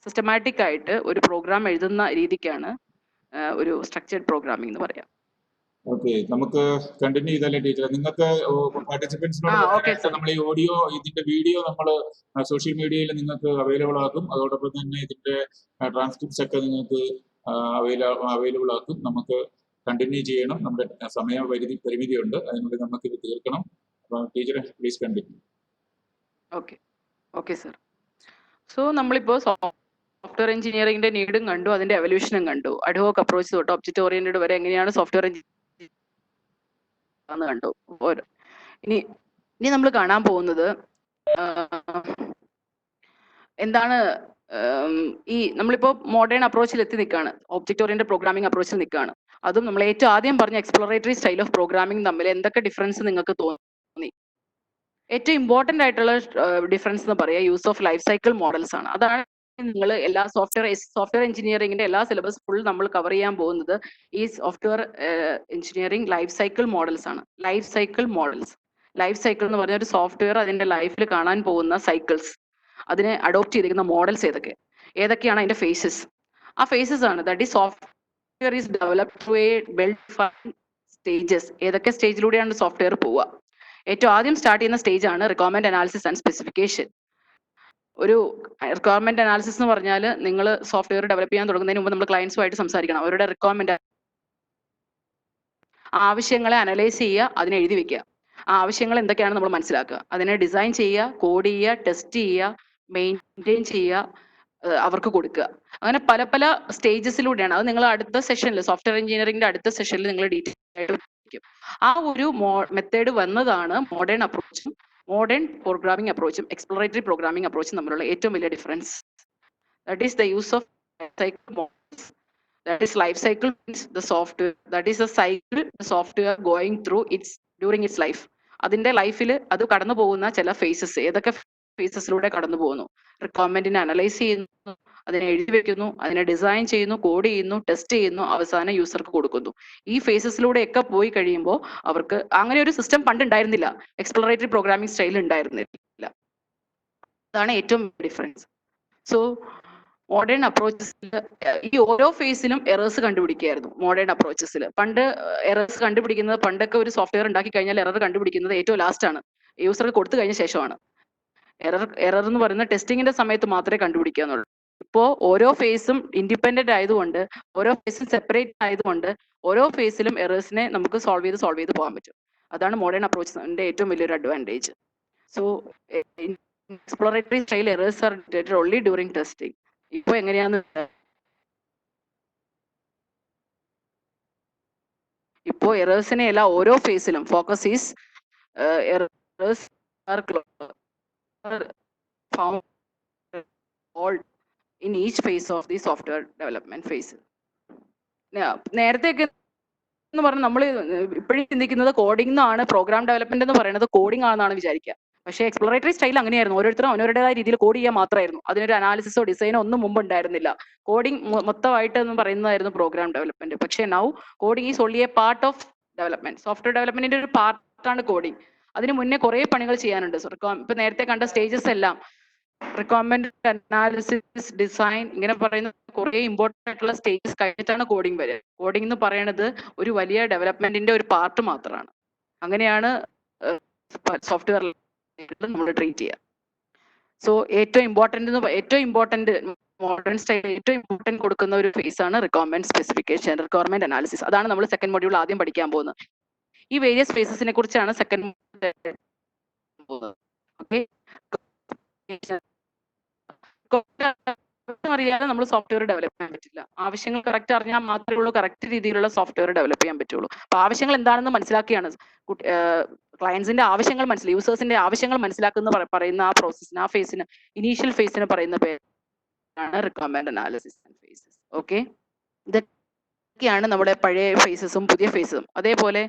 സിസ്റ്റമാറ്റിക് ആയിട്ട് ഒരു പ്രോഗ്രാം എഴുതുന്ന രീതിക്കാണ് ഒരു സ്ട്രക്ചേർഡ് പ്രോഗ്രാമിംഗ് എന്ന് പറയാം. ഓക്കെ, നമുക്ക് കണ്ടിന്യൂ ചെയ്താലേ ടീച്ചർ. നിങ്ങൾക്ക് പാർട്ടിസിപ്പൻസിനോട് പറയാനായിട്ട് നമ്മൾ ഈ ഓഡിയോ, ഇതിന്റെ വീഡിയോ നമ്മൾ സോഷ്യൽ മീഡിയയിൽ നിങ്ങൾക്ക് അവൈലബിൾ ആക്കും. അതോടൊപ്പം തന്നെ ഇതിന്റെ ട്രാൻസ്ക്രിപ്റ്റ്സ് ഒക്കെ നിങ്ങൾക്ക് അവൈലബിൾ ആക്കും. നമുക്ക് കണ്ടിന്യൂ ചെയ്യണം. നമ്മുടെ പരിമിതിയുണ്ട്, അതിനുള്ളിൽ നമുക്ക് ഇത് തീർക്കണം. അപ്പോൾ teacher please continue. Okay sir. So നമ്മളിപ്പോൾ സോഫ്റ്റ്വെയർ എഞ്ചിനീയറിംഗിന്റെ നീഡും കണ്ടു, അതിന്റെ എവല്യൂഷനും കണ്ടു. അഡ്ഹോക് അപ്രോച്ച് തൊട്ട് ഒബ്ജക്റ്റ് ഓറിയന്റഡ് വരെ എങ്ങനെയാണ് സോഫ്റ്റ്വെയർ എഞ്ചിനീയറിംഗ് കണ്ടു. ഇനി നമ്മൾ കാണാൻ പോകുന്നത് എന്താണ്, ഈ നമ്മളിപ്പോ മോഡേൺ അപ്രോച്ചിൽ എത്തി നിൽക്കുകയാണ്, ഒബ്ജക്റ്റ് ഓറിയന്റഡ് പ്രോഗ്രാമിംഗ് അപ്രോച്ചിൽ നിൽക്കുകയാണ്. അതും നമ്മൾ ഏറ്റവും ആദ്യം പറഞ്ഞ എക്സ്പ്ലോറേറ്ററി സ്റ്റൈൽ ഓഫ് പ്രോഗ്രാമിംഗ് തമ്മിൽ എന്തൊക്കെ ഡിഫറൻസ് നിങ്ങൾക്ക് തോന്നി? ഏറ്റവും ഇമ്പോർട്ടന്റ് ആയിട്ടുള്ള ഡിഫറൻസ് എന്ന് പറയുക use of life cycle models ആണ്. അതാണ് നിങ്ങൾ എല്ലാ സോഫ്റ്റ്വെയർ എഞ്ചിനീയറിംഗിന്റെ എല്ലാ സിലബസ് ഫുൾ നമ്മൾ കവർ ചെയ്യാൻ പോകുന്നത് ഈ software engineering life cycle models ആണ്. Life cycle models, life cycle എന്ന് പറഞ്ഞ ഒരു സോഫ്റ്റ്വെയർ അതിന്റെ ലൈഫിൽ കാണാൻ പോകുന്ന സൈക്കിൾസ്, അതിനെ അഡോപ്റ്റ് ചെയ്തിരിക്കുന്ന മോഡൽസ് ഏതൊക്കെയാണ് അതിന്റെ ഫേസസ്. ആ ഫേസസ് ആണ് that is software is developed through A well defined stages. ഏതൊക്കെ സ്റ്റേജിലൂടെയാണ് സോഫ്റ്റ്വെയർ പോവുക? ഏറ്റവും ആദ്യം സ്റ്റാർട്ട് ചെയ്യുന്ന സ്റ്റേജ് ആണ് റിക്വയർമെന്റ് അനാലിസിസ് ആൻഡ് സ്പെസിഫിക്കേഷൻ. ഒരു റിക്വയർമെന്റ് അനാലിസിസ് എന്ന് പറഞ്ഞാൽ നിങ്ങൾ സോഫ്റ്റ്വെയർ ഡെവലപ്പ് ചെയ്യാൻ തുടങ്ങുന്നതിന് മുമ്പ് നമ്മൾ ക്ലയൻസുമായിട്ട് സംസാരിക്കണം. അവരുടെ റിക്വയർമെന്റ് ആവശ്യങ്ങളെ അനലൈസ് ചെയ്യുക, അതിനെ എഴുതി വെക്കുക. ആ ആവശ്യങ്ങൾ എന്തൊക്കെയാണ് നമ്മൾ മനസ്സിലാക്കുക, അതിനെ ഡിസൈൻ ചെയ്യുക, കോഡ് ചെയ്യുക, ടെസ്റ്റ് ചെയ്യുക, മെയിൻറ്റെയിൻ ചെയ്യുക, അവർക്ക് കൊടുക്കുക. അങ്ങനെ പല പല സ്റ്റേജസിലൂടെയാണ്. അത് നിങ്ങൾ അടുത്ത സെഷനിൽ, സോഫ്റ്റ്വെയർ എഞ്ചിനീയറിംഗിന്റെ അടുത്ത സെഷനിൽ നിങ്ങൾ ഡീറ്റെയിൽ ആയിട്ട് പഠിക്കും. ആ ഒരു മെത്തേഡ് വന്നതാണ് മോഡേൺ അപ്രോച്ചും മോഡേൺ പ്രോഗ്രാമിംഗ് അപ്രോച്ചും എക്സ്പ്ലോറേറ്ററി പ്രോഗ്രാമിംഗ് അപ്രോച്ചും തമ്മിലുള്ള ഏറ്റവും വലിയ difference. That is the use of cycle models. That is life cycle means the software, that is a cycle the software going through during its life. അതിന്റെ ലൈഫിൽ അത് കടന്നു പോകുന്ന ചില ഫേസസ്, ഏതൊക്കെ ഫേസസിലൂടെ കടന്നു പോകുന്നു? റിക്വയർമെന്റിനെ അനലൈസ് ചെയ്യുന്നു, അതിനെ എഴുതി വെക്കുന്നു, അതിനെ ഡിസൈൻ ചെയ്യുന്നു, കോഡ് ചെയ്യുന്നു, ടെസ്റ്റ് ചെയ്യുന്നു, അവസാനം യൂസർക്ക് കൊടുക്കുന്നു. ഈ ഫേസസിലൂടെ ഒക്കെ പോയി കഴിയുമ്പോൾ അവർക്ക് അങ്ങനെ ഒരു സിസ്റ്റം പണ്ട് ഉണ്ടായിരുന്നില്ല, എക്സ്പ്ലോറേറ്ററി പ്രോഗ്രാമിംഗ് സ്റ്റൈൽ ഉണ്ടായിരുന്നില്ല. അതാണ് ഏറ്റവും ഡിഫറൻസ്. സോ മോഡേൺ അപ്രോച്ചസിൽ ഈ ഓരോ ഫേസിലും എറേഴ്സ് കണ്ടുപിടിക്കുകയായിരുന്നു. മോഡേൺ അപ്രോച്ചസിൽ പണ്ട് എറേഴ്സ് കണ്ടുപിടിക്കുന്നത്, പണ്ടൊക്കെ ഒരു സോഫ്റ്റ്വെയർ ഉണ്ടാക്കി കഴിഞ്ഞാൽ എറർ കണ്ടുപിടിക്കുന്നത് ഏറ്റവും ലാസ്റ്റ് ആണ്, യൂസർക്ക് കൊടുത്തു കഴിഞ്ഞ ശേഷമാണ്. എറർ എന്ന് പറയുന്നത് ടെസ്റ്റിങ്ങിന്റെ സമയത്ത് മാത്രമേ കണ്ടുപിടിക്കാന്നുള്ളൂ. ഇപ്പോൾ ഓരോ ഫേസും ഇൻഡിപെൻഡന്റ് ആയതുകൊണ്ട്, ഓരോ ഫേസും സെപ്പറേറ്റ് ആയതുകൊണ്ട് ഓരോ ഫേസിലും എറേഴ്സിനെ നമുക്ക് സോൾവ് ചെയ്ത് പോകാൻ പറ്റും. അതാണ് മോഡേൺ അപ്രോച്ചിന്റെ ഏറ്റവും വലിയൊരു advantage. So exploratory style errors are detected only during testing. ഇപ്പൊ എങ്ങനെയാന്ന്, ഇപ്പോ എറേഴ്സിനെ അല്ല, ഓരോ ഫേസിലും focus is errors are found in each phase of the software development phase. നേരത്തെയൊക്കെ എന്ന് പറഞ്ഞാൽ നമ്മൾ ഇപ്പോഴും ചിന്തിക്കുന്നത് കോഡിംഗ് എന്നാണ്, പ്രോഗ്രാം ഡെവലപ്മെന്റ് എന്ന് പറയുന്നത് കോഡിംഗ് ആണെന്നാണ് വിചാരിക്കുക. പക്ഷേ എക്സ്പ്ലോറേറ്ററി സ്റ്റൈൽ അങ്ങനെയായിരുന്നു. ഓരോരുത്തരും അവരുടേതായ രീതിയിൽ കോഡ് ചെയ്യാൻ മാത്രമായിരുന്നു, അതിനൊരു അനാലിസിസോ ഡിസൈനോ ഒന്നും മുമ്പ് ഉണ്ടായിരുന്നില്ല. കോഡിംഗ് മൊത്തമായിട്ട് എന്ന് പറയുന്നതായിരുന്നു പ്രോഗ്രാം ഡെവലപ്മെന്റ്. പക്ഷേ now coding is only a part of development. Software ഡെവലപ്മെന്റിന്റെ ഒരു പാർട്ടാണ് കോഡിംഗ്. അതിന് മുന്നേ കുറെ പണികൾ ചെയ്യാനുണ്ട്. ഇപ്പൊ നേരത്തെ കണ്ട സ്റ്റേജസ് എല്ലാം റിക്വയർമെന്റ് അനാലിസിസ്, ഡിസൈൻ, ഇങ്ങനെ പറയുന്ന കുറെ ഇമ്പോർട്ടന്റ് ആയിട്ടുള്ള സ്റ്റേജസ് കഴിഞ്ഞിട്ടാണ് കോഡിംഗ് വരിക. കോഡിംഗ് എന്ന് പറയുന്നത് ഒരു വലിയ ഡെവലപ്മെന്റിന്റെ ഒരു പാർട്ട് മാത്രമാണ്. അങ്ങനെയാണ് സോഫ്റ്റ്വെയർ നമ്മൾ ട്രീറ്റ് ചെയ്യുക. സോ ഏറ്റവും ഇമ്പോർട്ടന്റ് മോഡേൺ സ്റ്റൈൽ ഏറ്റവും ഇമ്പോർട്ടന്റ് കൊടുക്കുന്ന ഒരു ഫേസ് ആണ് റിക്വയർമെന്റ് സ്പെസിഫിക്കേഷൻ, റിക്വയർമെന്റ് അനാലിസിസ്. അതാണ് നമ്മൾ സെക്കൻഡ് മൊഡ്യൂൾ ആദ്യം പഠിക്കാൻ പോകുന്നത്. ഈ വേരിയസ് ഫേസസിനെ കുറിച്ചാണ് സെക്കൻഡ് അറിയാതെ നമ്മൾ സോഫ്റ്റ്വെയർ ഡെവലപ്പ് ചെയ്യാൻ പറ്റില്ല. ആവശ്യങ്ങൾ കറക്റ്റ് അറിഞ്ഞാൽ മാത്രമേ ഉള്ളൂ കറക്റ്റ് രീതിയിലുള്ള സോഫ്റ്റ്വെയർ ഡെവലപ്പ് ചെയ്യാൻ പറ്റുള്ളൂ. അപ്പൊ ആവശ്യങ്ങൾ എന്താണെന്ന് മനസ്സിലാക്കിയാണ് ക്ലയൻസിന്റെ ആവശ്യങ്ങൾ യൂസേഴ്സിന്റെ ആവശ്യങ്ങൾ മനസ്സിലാക്കുന്ന പറയുന്ന ആ പ്രോസസ്സിന്, ആ ഫേസിന്, ഇനീഷ്യൽ ഫേസിന് പറയുന്ന പേരാണ് requirement analysis and phases. Okay, ഇതൊക്കെയാണ് നമ്മുടെ പഴയ ഫേസസും പുതിയ ഫേസസും. അതേപോലെ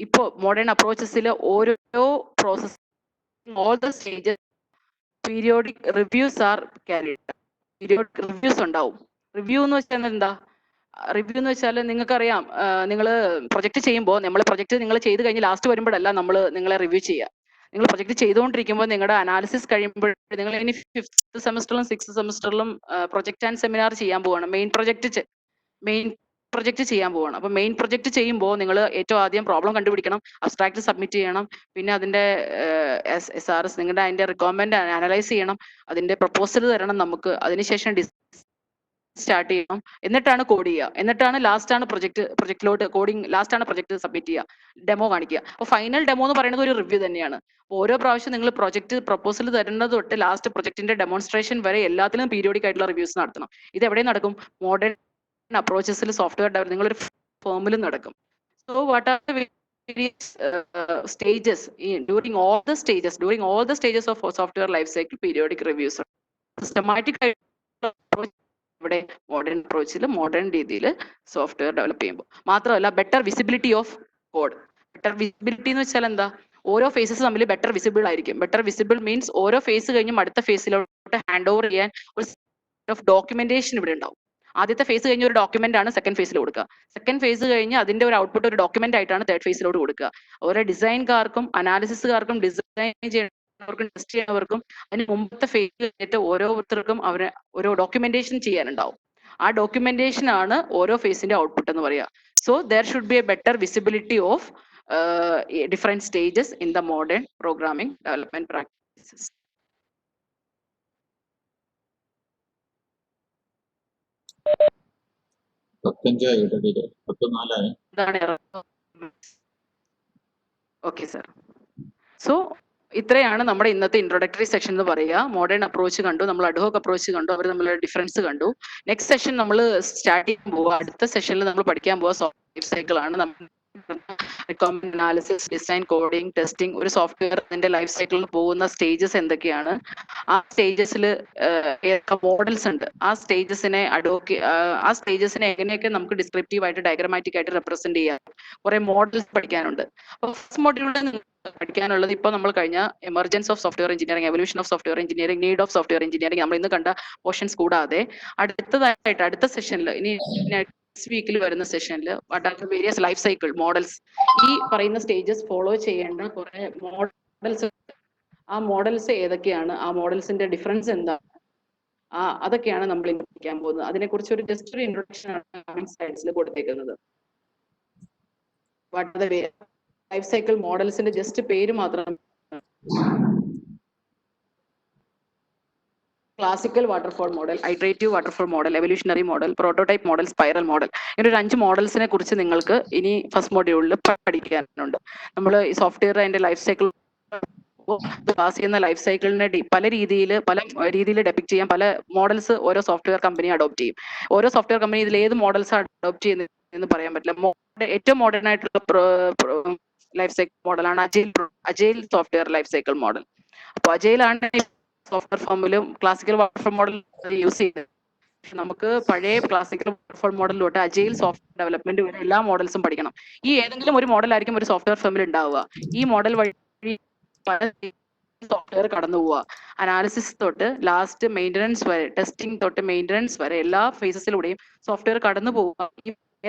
ഇപ്പോ മോഡേൺ അപ്രോച്ചസിൽ ഓരോ process all the stages periodic reviews are carried. Periodic reviews ഉണ്ടാവും. റിവ്യൂ എന്ന് വെച്ചാൽ എന്താ? റിവ്യൂ എന്ന് വെച്ചാൽ നിങ്ങൾക്കറിയാം, നിങ്ങൾ പ്രൊജക്ട് ചെയ്യുമ്പോൾ പ്രൊജക്ട് നിങ്ങൾ ചെയ്ത് കഴിഞ്ഞ് ലാസ്റ്റ് വരുമ്പോഴല്ല നമ്മൾ നിങ്ങളെ റിവ്യൂ ചെയ്യുക. നിങ്ങൾ പ്രൊജക്ട് ചെയ്തുകൊണ്ടിരിക്കുമ്പോൾ നിങ്ങളുടെ അനാലിസിസ് കഴിയുമ്പോൾ നിങ്ങൾ ഇനി 5th സെമസ്റ്ററിലും 6th സെമസ്റ്ററിലും പ്രൊജക്ട് ആൻഡ് സെമിനാർ ചെയ്യാൻ പോവാണ്. മെയിൻ പ്രൊജക്ട് ചെയ്യാൻ പോവാണ്. അപ്പൊ മെയിൻ പ്രൊജക്ട് ചെയ്യുമ്പോൾ നിങ്ങൾ ഏറ്റവും ആദ്യം പ്രോബ്ലം കണ്ടുപിടിക്കണം, അബ്സ്ട്രാക്ട് സബ്മിറ്റ് ചെയ്യണം, പിന്നെ അതിന്റെ SRS നിങ്ങളുടെ അതിന്റെ റിക്വയർമെന്റ് അനലൈസ് ചെയ്യണം, അതിന്റെ പ്രപ്പോസൽ തരണം നമുക്ക്, അതിനുശേഷം സ്റ്റാർട്ട് ചെയ്യണം, എന്നിട്ടാണ് കോഡ് ചെയ്യുക, എന്നിട്ടാണ് ലാസ്റ്റ് പ്രൊജക്റ്റിലോട്ട് കോഡിങ്, ലാസ്റ്റ് ആണ് പ്രൊജക്ട് സബ്മിറ്റ് ചെയ്യുക, ഡെമോ കാണിക്കുക. അപ്പോൾ ഫൈനൽ ഡെമോ എന്ന് പറയുന്നത് ഒരു റിവ്യൂ തന്നെയാണ്. ഓരോ പ്രാവശ്യം നിങ്ങൾ പ്രൊജക്ട് പ്രപ്പോസൽ തരുന്നത് തൊട്ട് ലാസ്റ്റ് പ്രൊജക്ടിന്റെ ഡെമോൺസ്ട്രേഷൻ വരെ എല്ലാത്തിലും പീരിയോഡിക് ആയിട്ടുള്ള റിവ്യൂസ് നടത്തണം. ഇത് എവിടെ നടക്കും? മോഡേൺ അപ്രോച്ചസിൽ സോഫ്റ്റ്വെയർ ഡെവലപ്പ് നിങ്ങളൊരു ഫേമിലും നടക്കും. So what are the various stages during all the stages of software life cycle periodic reviews. Systematic ഇവിടെ മോഡേൺ അപ്രോച്ചിൽ മോഡേൺ രീതിയിൽ സോഫ്റ്റ്വെയർ ഡെവലപ്പ് ചെയ്യുമ്പോൾ മാത്രമല്ല better visibility of code. Better visibility എന്ന് വെച്ചാൽ എന്താ? ഓരോ ഫേസസ് തമ്മിൽ ബെറ്റർ വിസിബിൾ ആയിരിക്കും. ബെറ്റർ വിസിബിൾ മീൻസ് ഓരോ ഫേസ് കഴിഞ്ഞും അടുത്ത ഫേസിലോട്ട് ഹാൻഡ് ഓവർ ചെയ്യാൻ ഒരു സെറ്റ് ഓഫ് ഡോക്യുമെന്റേഷൻ ഇവിടെ ഉണ്ടാവും. ആദ്യത്തെ ഫേസ് കഴിഞ്ഞ ഒരു ഡോക്യുമെന്റ് ആണ് സെക്കൻഡ് ഫേസിൽ കൊടുക്കുക. സെക്കൻഡ് ഫേസ് കഴിഞ്ഞ് അതിന്റെ ഒരു ഔട്ട്പുട്ട് ഒരു ഡോക്യുമെന്റ് ആയിട്ടാണ് തേർഡ് ഫേസിലോട്ട് കൊടുക്കുക. ഓരോ ഡിസൈൻകാർക്കും അനാലിസിസുകാർക്കും ഡിസൈൻ ചെയ്യുന്നവർക്കും ടെസ്റ്റ് ചെയ്യുന്നവർക്കും അതിന് മുമ്പത്തെ ഫേസിൽ ഓരോരുത്തർക്കും അവരെ ഓരോ ഡോക്യുമെന്റേഷൻ ചെയ്യാനുണ്ടാവും. ആ ഡോക്യുമെന്റേഷൻ ആണ് ഓരോ ഫേസിന്റെ ഔട്ട്പുട്ട് എന്ന് പറയുക. So there should B A better visibility of different stages in the modern programming development practices. Okay sir. So ഇത്രയാണ് നമ്മുടെ ഇന്നത്തെ ഇൻട്രൊഡക്ടറി സെഷൻ എന്ന് പറയുക. മോഡേൺ അപ്രോച്ച് കണ്ടു, നമ്മൾ അഡ്ഹോക് അപ്രോച്ച് കണ്ടു, അവർ തമ്മിലുള്ള ഡിഫറൻസ് കണ്ടു. നെക്സ്റ്റ് സെഷൻ നമ്മൾ സ്റ്റാർട്ട് ചെയ്യാൻ പോവുക. അടുത്ത സെഷനിൽ നമ്മൾ പഠിക്കാൻ പോവുക ലൈഫ് സൈക്കിൾ ആണ്. നമ്മൾ requirement analysis, design, coding, testing, ഒരു സോഫ്റ്റ്വെയർ അതിന്റെ ലൈഫ് സൈക്കിളിൽ പോകുന്ന സ്റ്റേജസ് എന്തൊക്കെയാണ്, ആ സ്റ്റേജസിൽ ഏതൊക്കെ മോഡൽസ് ഉണ്ട്, ആ സ്റ്റേജസിനെ എങ്ങനെയൊക്കെ നമുക്ക് ഡിസ്ക്രിപ്റ്റീവ് ആയിട്ട് ഡയഗ്രമാറ്റിക് ആയിട്ട് റെപ്രസെന്റ് ചെയ്യാം. കുറെ മോഡൽസ് പഠിക്കാനുണ്ട്. അപ്പൊ ഫസ്റ്റ് മോഡ്യൂളിൽ പഠിക്കാനുള്ളത് ഇപ്പൊ നമ്മൾ കഴിഞ്ഞ emergence of software engineering, evolution of software engineering, need of software engineering നമ്മൾ ഇന്ന് കണ്ട പോർഷൻസ് കൂടാതെ അടുത്ത സെഷനിൽ ഇനി നെക്സ്റ്റ് വീക്കിൽ വരുന്ന സെഷനിൽ what are the various life cycle models, ഈ പറയുന്ന സ്റ്റേജസ് ഫോളോ ചെയ്യേണ്ട കുറെ മോഡൽസ്, ആ മോഡൽസ് ഏതൊക്കെയാണ്, ആ മോഡൽസിന്റെ ഡിഫറൻസ് എന്താണ്, അതൊക്കെയാണ് നമ്മൾ ഇന്ന് പഠിക്കാൻ പോകുന്നത്. അതിനെക്കുറിച്ച് ഒരു ജസ്റ്റ് ഒരു ഇൻട്രൊഡക്ഷൻ ആണ് സ്ലൈഡ്സിൽ കൊടുത്തേക്കുന്നത്. What are the life cycle മോഡൽസിന്റെ ജസ്റ്റ് പേര് മാത്രം. Classical waterfall model, iterative waterfall model, evolutionary model, prototype model, spiral model. ഇങ്ങനെ ഒരു 5 മോഡൽസിനെ കുറിച്ച് നിങ്ങൾക്ക് ഇനി ഫസ്റ്റ് മോഡ്യൂളിൽ പഠിക്കാനുണ്ട്. നമ്മൾ ഈ സോഫ്റ്റ്വെയർ അതിന്റെ ലൈഫ് സൈക്കിൾ പാസ് ചെയ്യുന്ന ലൈഫ് സൈക്കിളിനെ പല രീതിയിൽ ഡെപിക്ട് ചെയ്യാൻ പല മോഡൽസ് ഓരോ സോഫ്റ്റ്വെയർ കമ്പനി അഡോപ്റ്റ് ചെയ്യും. ഓരോ സോഫ്റ്റ്വെയർ കമ്പനി ഇതിൽ ഏത് മോഡൽസ് അഡോപ്റ്റ് ചെയ്യുന്നത് പറയാൻ പറ്റില്ല. ഏറ്റവും മോഡേൺ ആയിട്ടുള്ള ലൈഫ് സൈക്കിൾ മോഡലാണ് agile software life cycle model. അപ്പൊ അജൈലാണ് സോഫ്റ്റ്വെയർ ഫോമിലും ക്ലാസിക്കൽ വാട്ടർഫോൾ മോഡൽ യൂസ് ചെയ്യുന്നത്. നമുക്ക് പഴയ ക്ലാസിക്കൽ വാട്ടർഫോൾ മോഡലിലോട്ട് അജൈൽ സോഫ്റ്റ്വെയർ ഡെവലപ്മെന്റ് വരെ എല്ലാ മോഡൽസും പഠിക്കണം. ഈ ഏതെങ്കിലും ഒരു മോഡലായിരിക്കും ഒരു സോഫ്റ്റ്വെയർ ഫേമിൽ ഉണ്ടാവുക. ഈ മോഡൽ വഴി സോഫ്റ്റ്വെയർ കടന്നു പോവുക. അനാലിസിസ് തൊട്ട് ലാസ്റ്റ് മെയിൻ്റനൻസ് വരെ, ടെസ്റ്റിംഗ് തൊട്ട് മെയിൻ്റനൻസ് വരെ എല്ലാ ഫേസസിലൂടെയും സോഫ്റ്റ്വെയർ കടന്നു പോവുക.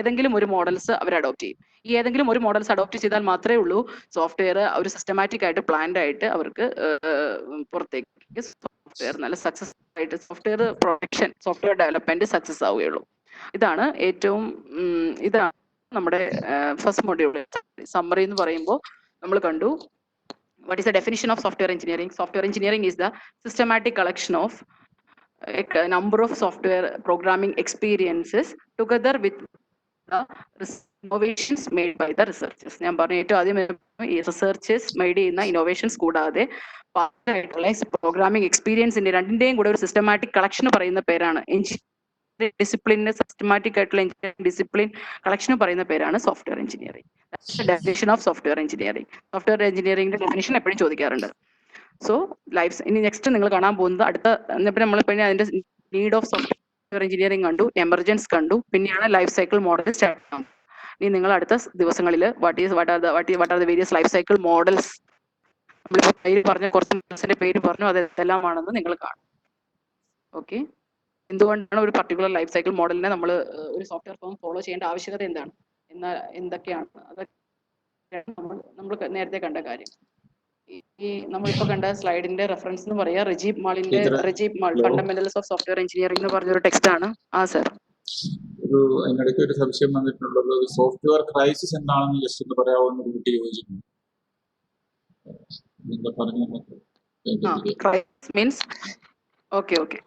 ഏതെങ്കിലും ഒരു മോഡൽസ് അവർ അഡോപ്റ്റ് ചെയ്യും. ഈ ഏതെങ്കിലും ഒരു മോഡൽസ് അഡോപ്റ്റ് ചെയ്താൽ മാത്രമേ ഉള്ളൂ സോഫ്റ്റ്വെയർ ഒരു സിസ്റ്റമാറ്റിക് ആയിട്ട് പ്ലാൻഡ് ആയിട്ട് അവർക്ക് പുറത്തേക്ക് സോഫ്റ്റ്വെയർ നല്ല സക്സസ് ആയിട്ട് software production, software development success ആവുകയുള്ളൂ. ഇതാണ് നമ്മുടെ ഫസ്റ്റ് മോഡ്യൂൾ സമ്മറി എന്ന് പറയുമ്പോൾ നമ്മൾ കണ്ടു. What is the definition of software engineering? Software engineering is the systematic collection of a number of software programming experiences together with the innovations made by the researchers. ഞാൻ പറഞ്ഞു ഏറ്റവും ആദ്യം ഈ researchers made ചെയ്യുന്ന ഇന്നോവേഷൻസ് കൂടാതെ programming എക്സ്പീരിയൻസിന്റെ രണ്ടിന്റെയും കൂടെ ഒരു സിസ്റ്റമാറ്റിക് കളക്ഷൻ പറയുന്ന പേരാണ് ഡിസിപ്ലിന് സിസ്റ്റമാറ്റിക് ആയിട്ടുള്ള എഞ്ചിനീയറിംഗ് ഡിസിപ്ലിൻ കളക്ഷന് പറയുന്ന പേരാണ് software engineering. Definition of software engineering. Software എഞ്ചിനീയറിംഗിന്റെ ഡെഫിനേഷൻ എപ്പോഴും ചോദിക്കാറുണ്ട്. സോ ഇനി നെക്സ്റ്റ് നിങ്ങൾ കാണാൻ പോകുന്നത് അടുത്ത നമ്മളിപ്പോൾ അതിന്റെ നീഡ് ഓഫ് സോഫ്റ്റ്വെയർ എഞ്ചിനീയറിംഗ് കണ്ടു, എമർജൻസ് കണ്ടു, പിന്നെയാണ് ലൈഫ് സൈക്കിൾ മോഡൽ സ്റ്റാർട്ട് ചെയ്യാം. ഇനി നിങ്ങൾ അടുത്ത ദിവസങ്ങളിൽ what are the various life cycle models, നമ്മളിപ്പോൾ പേര് പറഞ്ഞ കുറച്ച് മോഡൽസിന്റെ പേര് പറഞ്ഞു, അത് എന്തെല്ലാമാണെന്ന് നിങ്ങൾ കാണും. ഓക്കെ, എന്തുകൊണ്ടാണ് ഒരു പർട്ടിക്കുലർ ലൈഫ് സൈക്കിൾ മോഡലിനെ നമ്മൾ ഒരു സോഫ്റ്റ്വെയർ ഫോം ഫോളോ ചെയ്യേണ്ട ആവശ്യകത എന്താണ്, എന്തൊക്കെയാണ്, അതൊക്കെ നമ്മൾ നേരത്തെ കണ്ട കാര്യം. ഈ നമ്മളിപ്പോ കണ്ട സ്ലൈഡിന്റെ റെഫറൻസ് എന്ന് പറയാ Rajib Mall fundamentals of software engineering എന്ന് പറഞ്ഞൊരു ടെക്സ്റ്റ് ആണ്. സർ, അതിനിടയ്ക്ക് ഒരു സംശയം വന്നിട്ടുള്ളത് സോഫ്റ്റ്വെയർ ക്രൈസിസ് എന്താണെന്ന് ജസ്റ്റ് ഒന്ന് പറയാവുന്ന ഒരു കുട്ടി ചോദിച്ചിട്ടുണ്ട്. മീൻസ് ഓക്കെ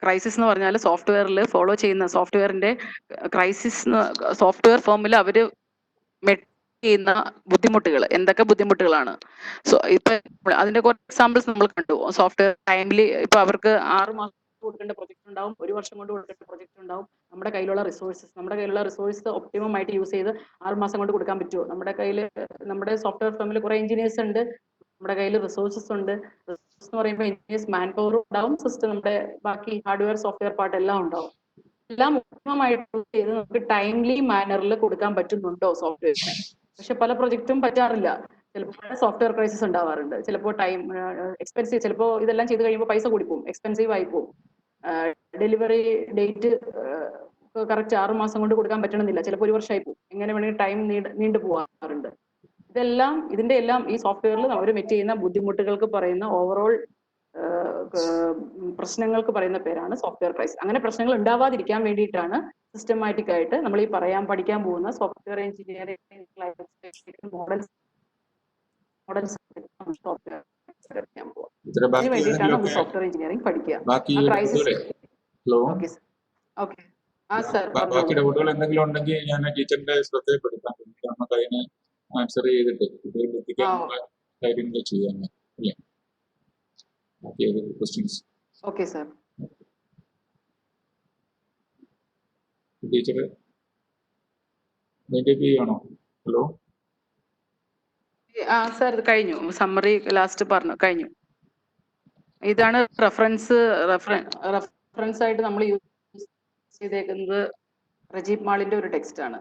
ക്രൈസിസ് എന്ന് പറഞ്ഞാൽ സോഫ്റ്റ്വെയറിൽ ഫോളോ ചെയ്യുന്ന സോഫ്റ്റ്വെയറിന്റെ ക്രൈസിസ്, സോഫ്റ്റ്വെയർ ഫോമിൽ അവര് ചെയ്യുന്ന ബുദ്ധിമുട്ടുകൾ എന്തൊക്കെ ബുദ്ധിമുട്ടുകളാണ്. സോ ഇപ്പൊ അതിന്റെ കുറച്ച് എക്സാമ്പിൾസ് നമ്മൾ കണ്ടു. സോഫ്റ്റ്വെയർ ടൈംലി ഇപ്പൊ അവർക്ക് 6 മാസം കൊടുക്കേണ്ട പ്രൊജക്ട് ഉണ്ടാവും, 1 വർഷം കൊണ്ട് കൊടുക്കേണ്ട പ്രൊജക്ട് ഉണ്ടാവും. നമ്മുടെ കയ്യിലുള്ള റിസോഴ്സ് ഒപ്റ്റിമം ആയിട്ട് യൂസ് ചെയ്ത് 6 മാസം കൊണ്ട് കൊടുക്കാൻ പറ്റുമോ? നമ്മുടെ സോഫ്റ്റ്വെയർ ഫേമിൽ കുറെ എഞ്ചിനീയേഴ്സ് ഉണ്ട്, നമ്മുടെ കയ്യിൽ റിസോഴ്സസ് ഉണ്ട്. റിസോഴ്സ് എന്ന് പറയുമ്പോൾ എഞ്ചിനീയേഴ്സ് മാൻ പവർ ഉണ്ടാവും, സിസ്റ്റം നമ്മുടെ ബാക്കി ഹാർഡ്വെയർ സോഫ്റ്റ്വെയർ പാർട്ട് എല്ലാം ഉണ്ടാവും. എല്ലാം ഒപ്റ്റിമമായിട്ട് യൂസ് ചെയ്ത് നമുക്ക് ടൈംലി മാനറിൽ കൊടുക്കാൻ പറ്റുന്നുണ്ടോ സോഫ്റ്റ്വെയറിനെ? പക്ഷെ പല പ്രൊജക്റ്റും പറ്റാറില്ല. ചിലപ്പോൾ സോഫ്റ്റ്വെയർ ക്രൈസിസ് ഉണ്ടാവാറുണ്ട്, ചിലപ്പോൾ ടൈം എക്സ്പെൻസീവ്, ചിലപ്പോൾ ഇതെല്ലാം ചെയ്ത് കഴിയുമ്പോൾ പൈസ കൂടി പോകും, എക്സ്പെൻസീവ് ആയി പോകും. ഡെലിവറി ഡേറ്റ് കറക്റ്റ് 6 മാസം കൊണ്ട് കൊടുക്കാൻ പറ്റണമെന്നില്ല, ചിലപ്പോൾ 1 വർഷമായി പോകും. എങ്ങനെ വേണമെങ്കിൽ ടൈം നീണ്ടു പോകാറുണ്ട്. ഇതിന്റെ എല്ലാം ഈ സോഫ്റ്റ്വെയറിൽ അവർ മെറ്റ് ചെയ്യുന്ന ബുദ്ധിമുട്ടുകൾക്ക് പറയുന്ന ഓവറോൾ പ്രശ്നങ്ങൾക്ക് പറയുന്ന പേരാണ് സോഫ്റ്റ്വെയർ ക്രൈസിസ്. അങ്ങനെ പ്രശ്നങ്ങൾ ഉണ്ടാവാതിരിക്കാൻ വേണ്ടിയിട്ടാണ് സിസ്റ്റമാറ്റിക് ആയിട്ട് നമ്മൾ ഈ പഠിക്കാൻ പോകുന്ന സോഫ്റ്റ്വെയർ എഞ്ചിനീയറിംഗ് മോഡൽസ് സോഫ്റ്റ്വെയർ വേണ്ടിയിട്ടാണ് നമ്മൾ സോഫ്റ്റ്വെയർ എഞ്ചിനീയറിംഗ് പഠിക്കുക. ബാക്കി ഡൗട്ടുകൾ എന്തെങ്കിലും ഉണ്ടെങ്കിൽ ഞാൻ ടീച്ചറിന്റെ ശ്രദ്ധയിൽപ്പെടുത്താം. നമുക്ക് അതിന് ആൻസർ ചെയ്തിട്ട് കുട്ടികളിൽ എത്തിക്കാനുള്ള കാര്യങ്ങൾ ചെയ്യാൻ അല്ലേ? Questions okay sir. ടീച്ചർ ആണോ? ഹലോ സർ, കഴിഞ്ഞു. സമ്മറി ലാസ്റ്റ് പറഞ്ഞു കഴിഞ്ഞു. ഇതാണ് റെഫറൻസ് ആയിട്ട് നമ്മൾ യൂസ് ചെയ്തേക്കുന്നത് റജീബ് മാളിന്റെ ഒരു ടെക്സ്റ്റ് ആണ്.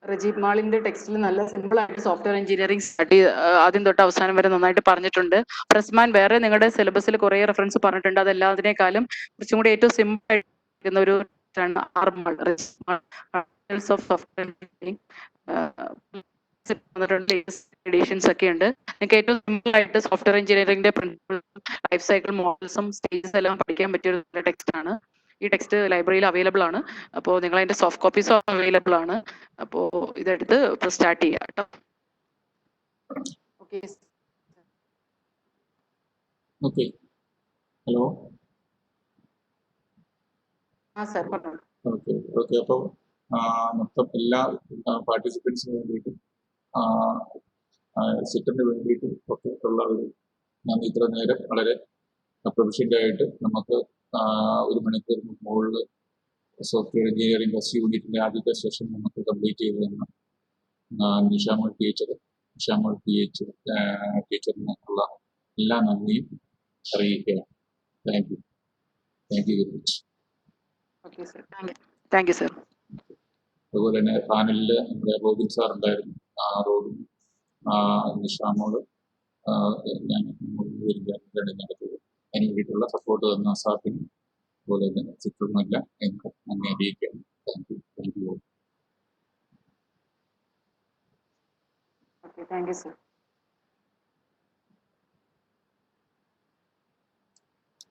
റജീബ് മാളിന്റെ ടെക്സ്റ്റിൽ നല്ല സിമ്പിൾ ആയിട്ട് സോഫ്റ്റ്വെയർ എഞ്ചിനീയറിംഗ് സ്റ്റഡി ആദ്യം തൊട്ട് അവസാനം വരെ നന്നായിട്ട് പറഞ്ഞിട്ടുണ്ട്. പ്രസ്മാൻ വേറെ നിങ്ങളുടെ സിലബസിൽ കുറെ റെഫറൻസ് പറഞ്ഞിട്ടുണ്ട്. അതെല്ലാത്തിനേക്കാളും കുറച്ചും കൂടി ഏറ്റവും സിമ്പിൾ ആയിരിക്കുന്ന ഒരു എഡിഷൻസ് ഒക്കെ ഉണ്ട്. നിങ്ങൾക്ക് ഏറ്റവും സിമ്പിൾ ആയിട്ട് സോഫ്റ്റ്വെയർ എഞ്ചിനീയറിംഗിന്റെ പ്രിൻസിപ്പിൾ, ലൈഫ് സൈക്കിൾ മോഡൽസും സ്റ്റേജസ് എല്ലാം പഠിക്കാൻ പറ്റിയ ഒരു ടെക്സ്റ്റ് ആണ്. ഈ ടെക്സ്റ്റ് ലൈബ്രറിയിൽ അവൈലബിൾ ആണ്. അപ്പോൾ നിങ്ങൾ അതിന്റെ സോഫ്റ്റ് കോപ്പീസും അവൈലബിൾ ആണ്. അപ്പോൾ ഇതെടുത്ത് സ്റ്റാർട്ട് ചെയ്യാം കേട്ടോ. ഓക്കെ. ഹലോ സർ പറഞ്ഞോളൂ. ഓക്കെ. അപ്പോൾ മൊത്തം എല്ലാ പാർട്ടിസിപ്പൻസിന് വേണ്ടിയിട്ടും സിറ്റിന് വേണ്ടിയിട്ടും ഒക്കെ ഉള്ള ഞാൻ ഇത്ര നേരം വളരെ പ്രൊഫഷൻ്റ് ആയിട്ട് നമുക്ക് 1 മണിക്കൂറിന് മുകളിൽ സോഫ്റ്റ്വെയർ എഞ്ചിനീയറിംഗ് ഫസ്റ്റ് യൂണിറ്റിൻ്റെ ആദ്യത്തെ സെഷൻ നമുക്ക് കംപ്ലീറ്റ് ചെയ്തു തന്ന നിഷാമോൾ പി എച്ച് ടീച്ചറിനുള്ള എല്ലാ നന്ദിയും അറിയിക്കുകയാണ്. Thank you very much. Thank you sir. അതുപോലെ തന്നെ പാനലിൽ നമ്മുടെ റോബിൻ സാർ ഉണ്ടായിരുന്നു. റോബിൻ, നിഷാമോള്, ഞാൻ നടത്തിയത്. അതിന് വേണ്ടിയിട്ടുള്ള സപ്പോർട്ട് തന്ന സാഫിനും അതുപോലെ തന്നെ ചിത്രമല്ല എന്ന് നന്ദി അറിയിക്കുകയാണ്. Thank you. Thank you sir.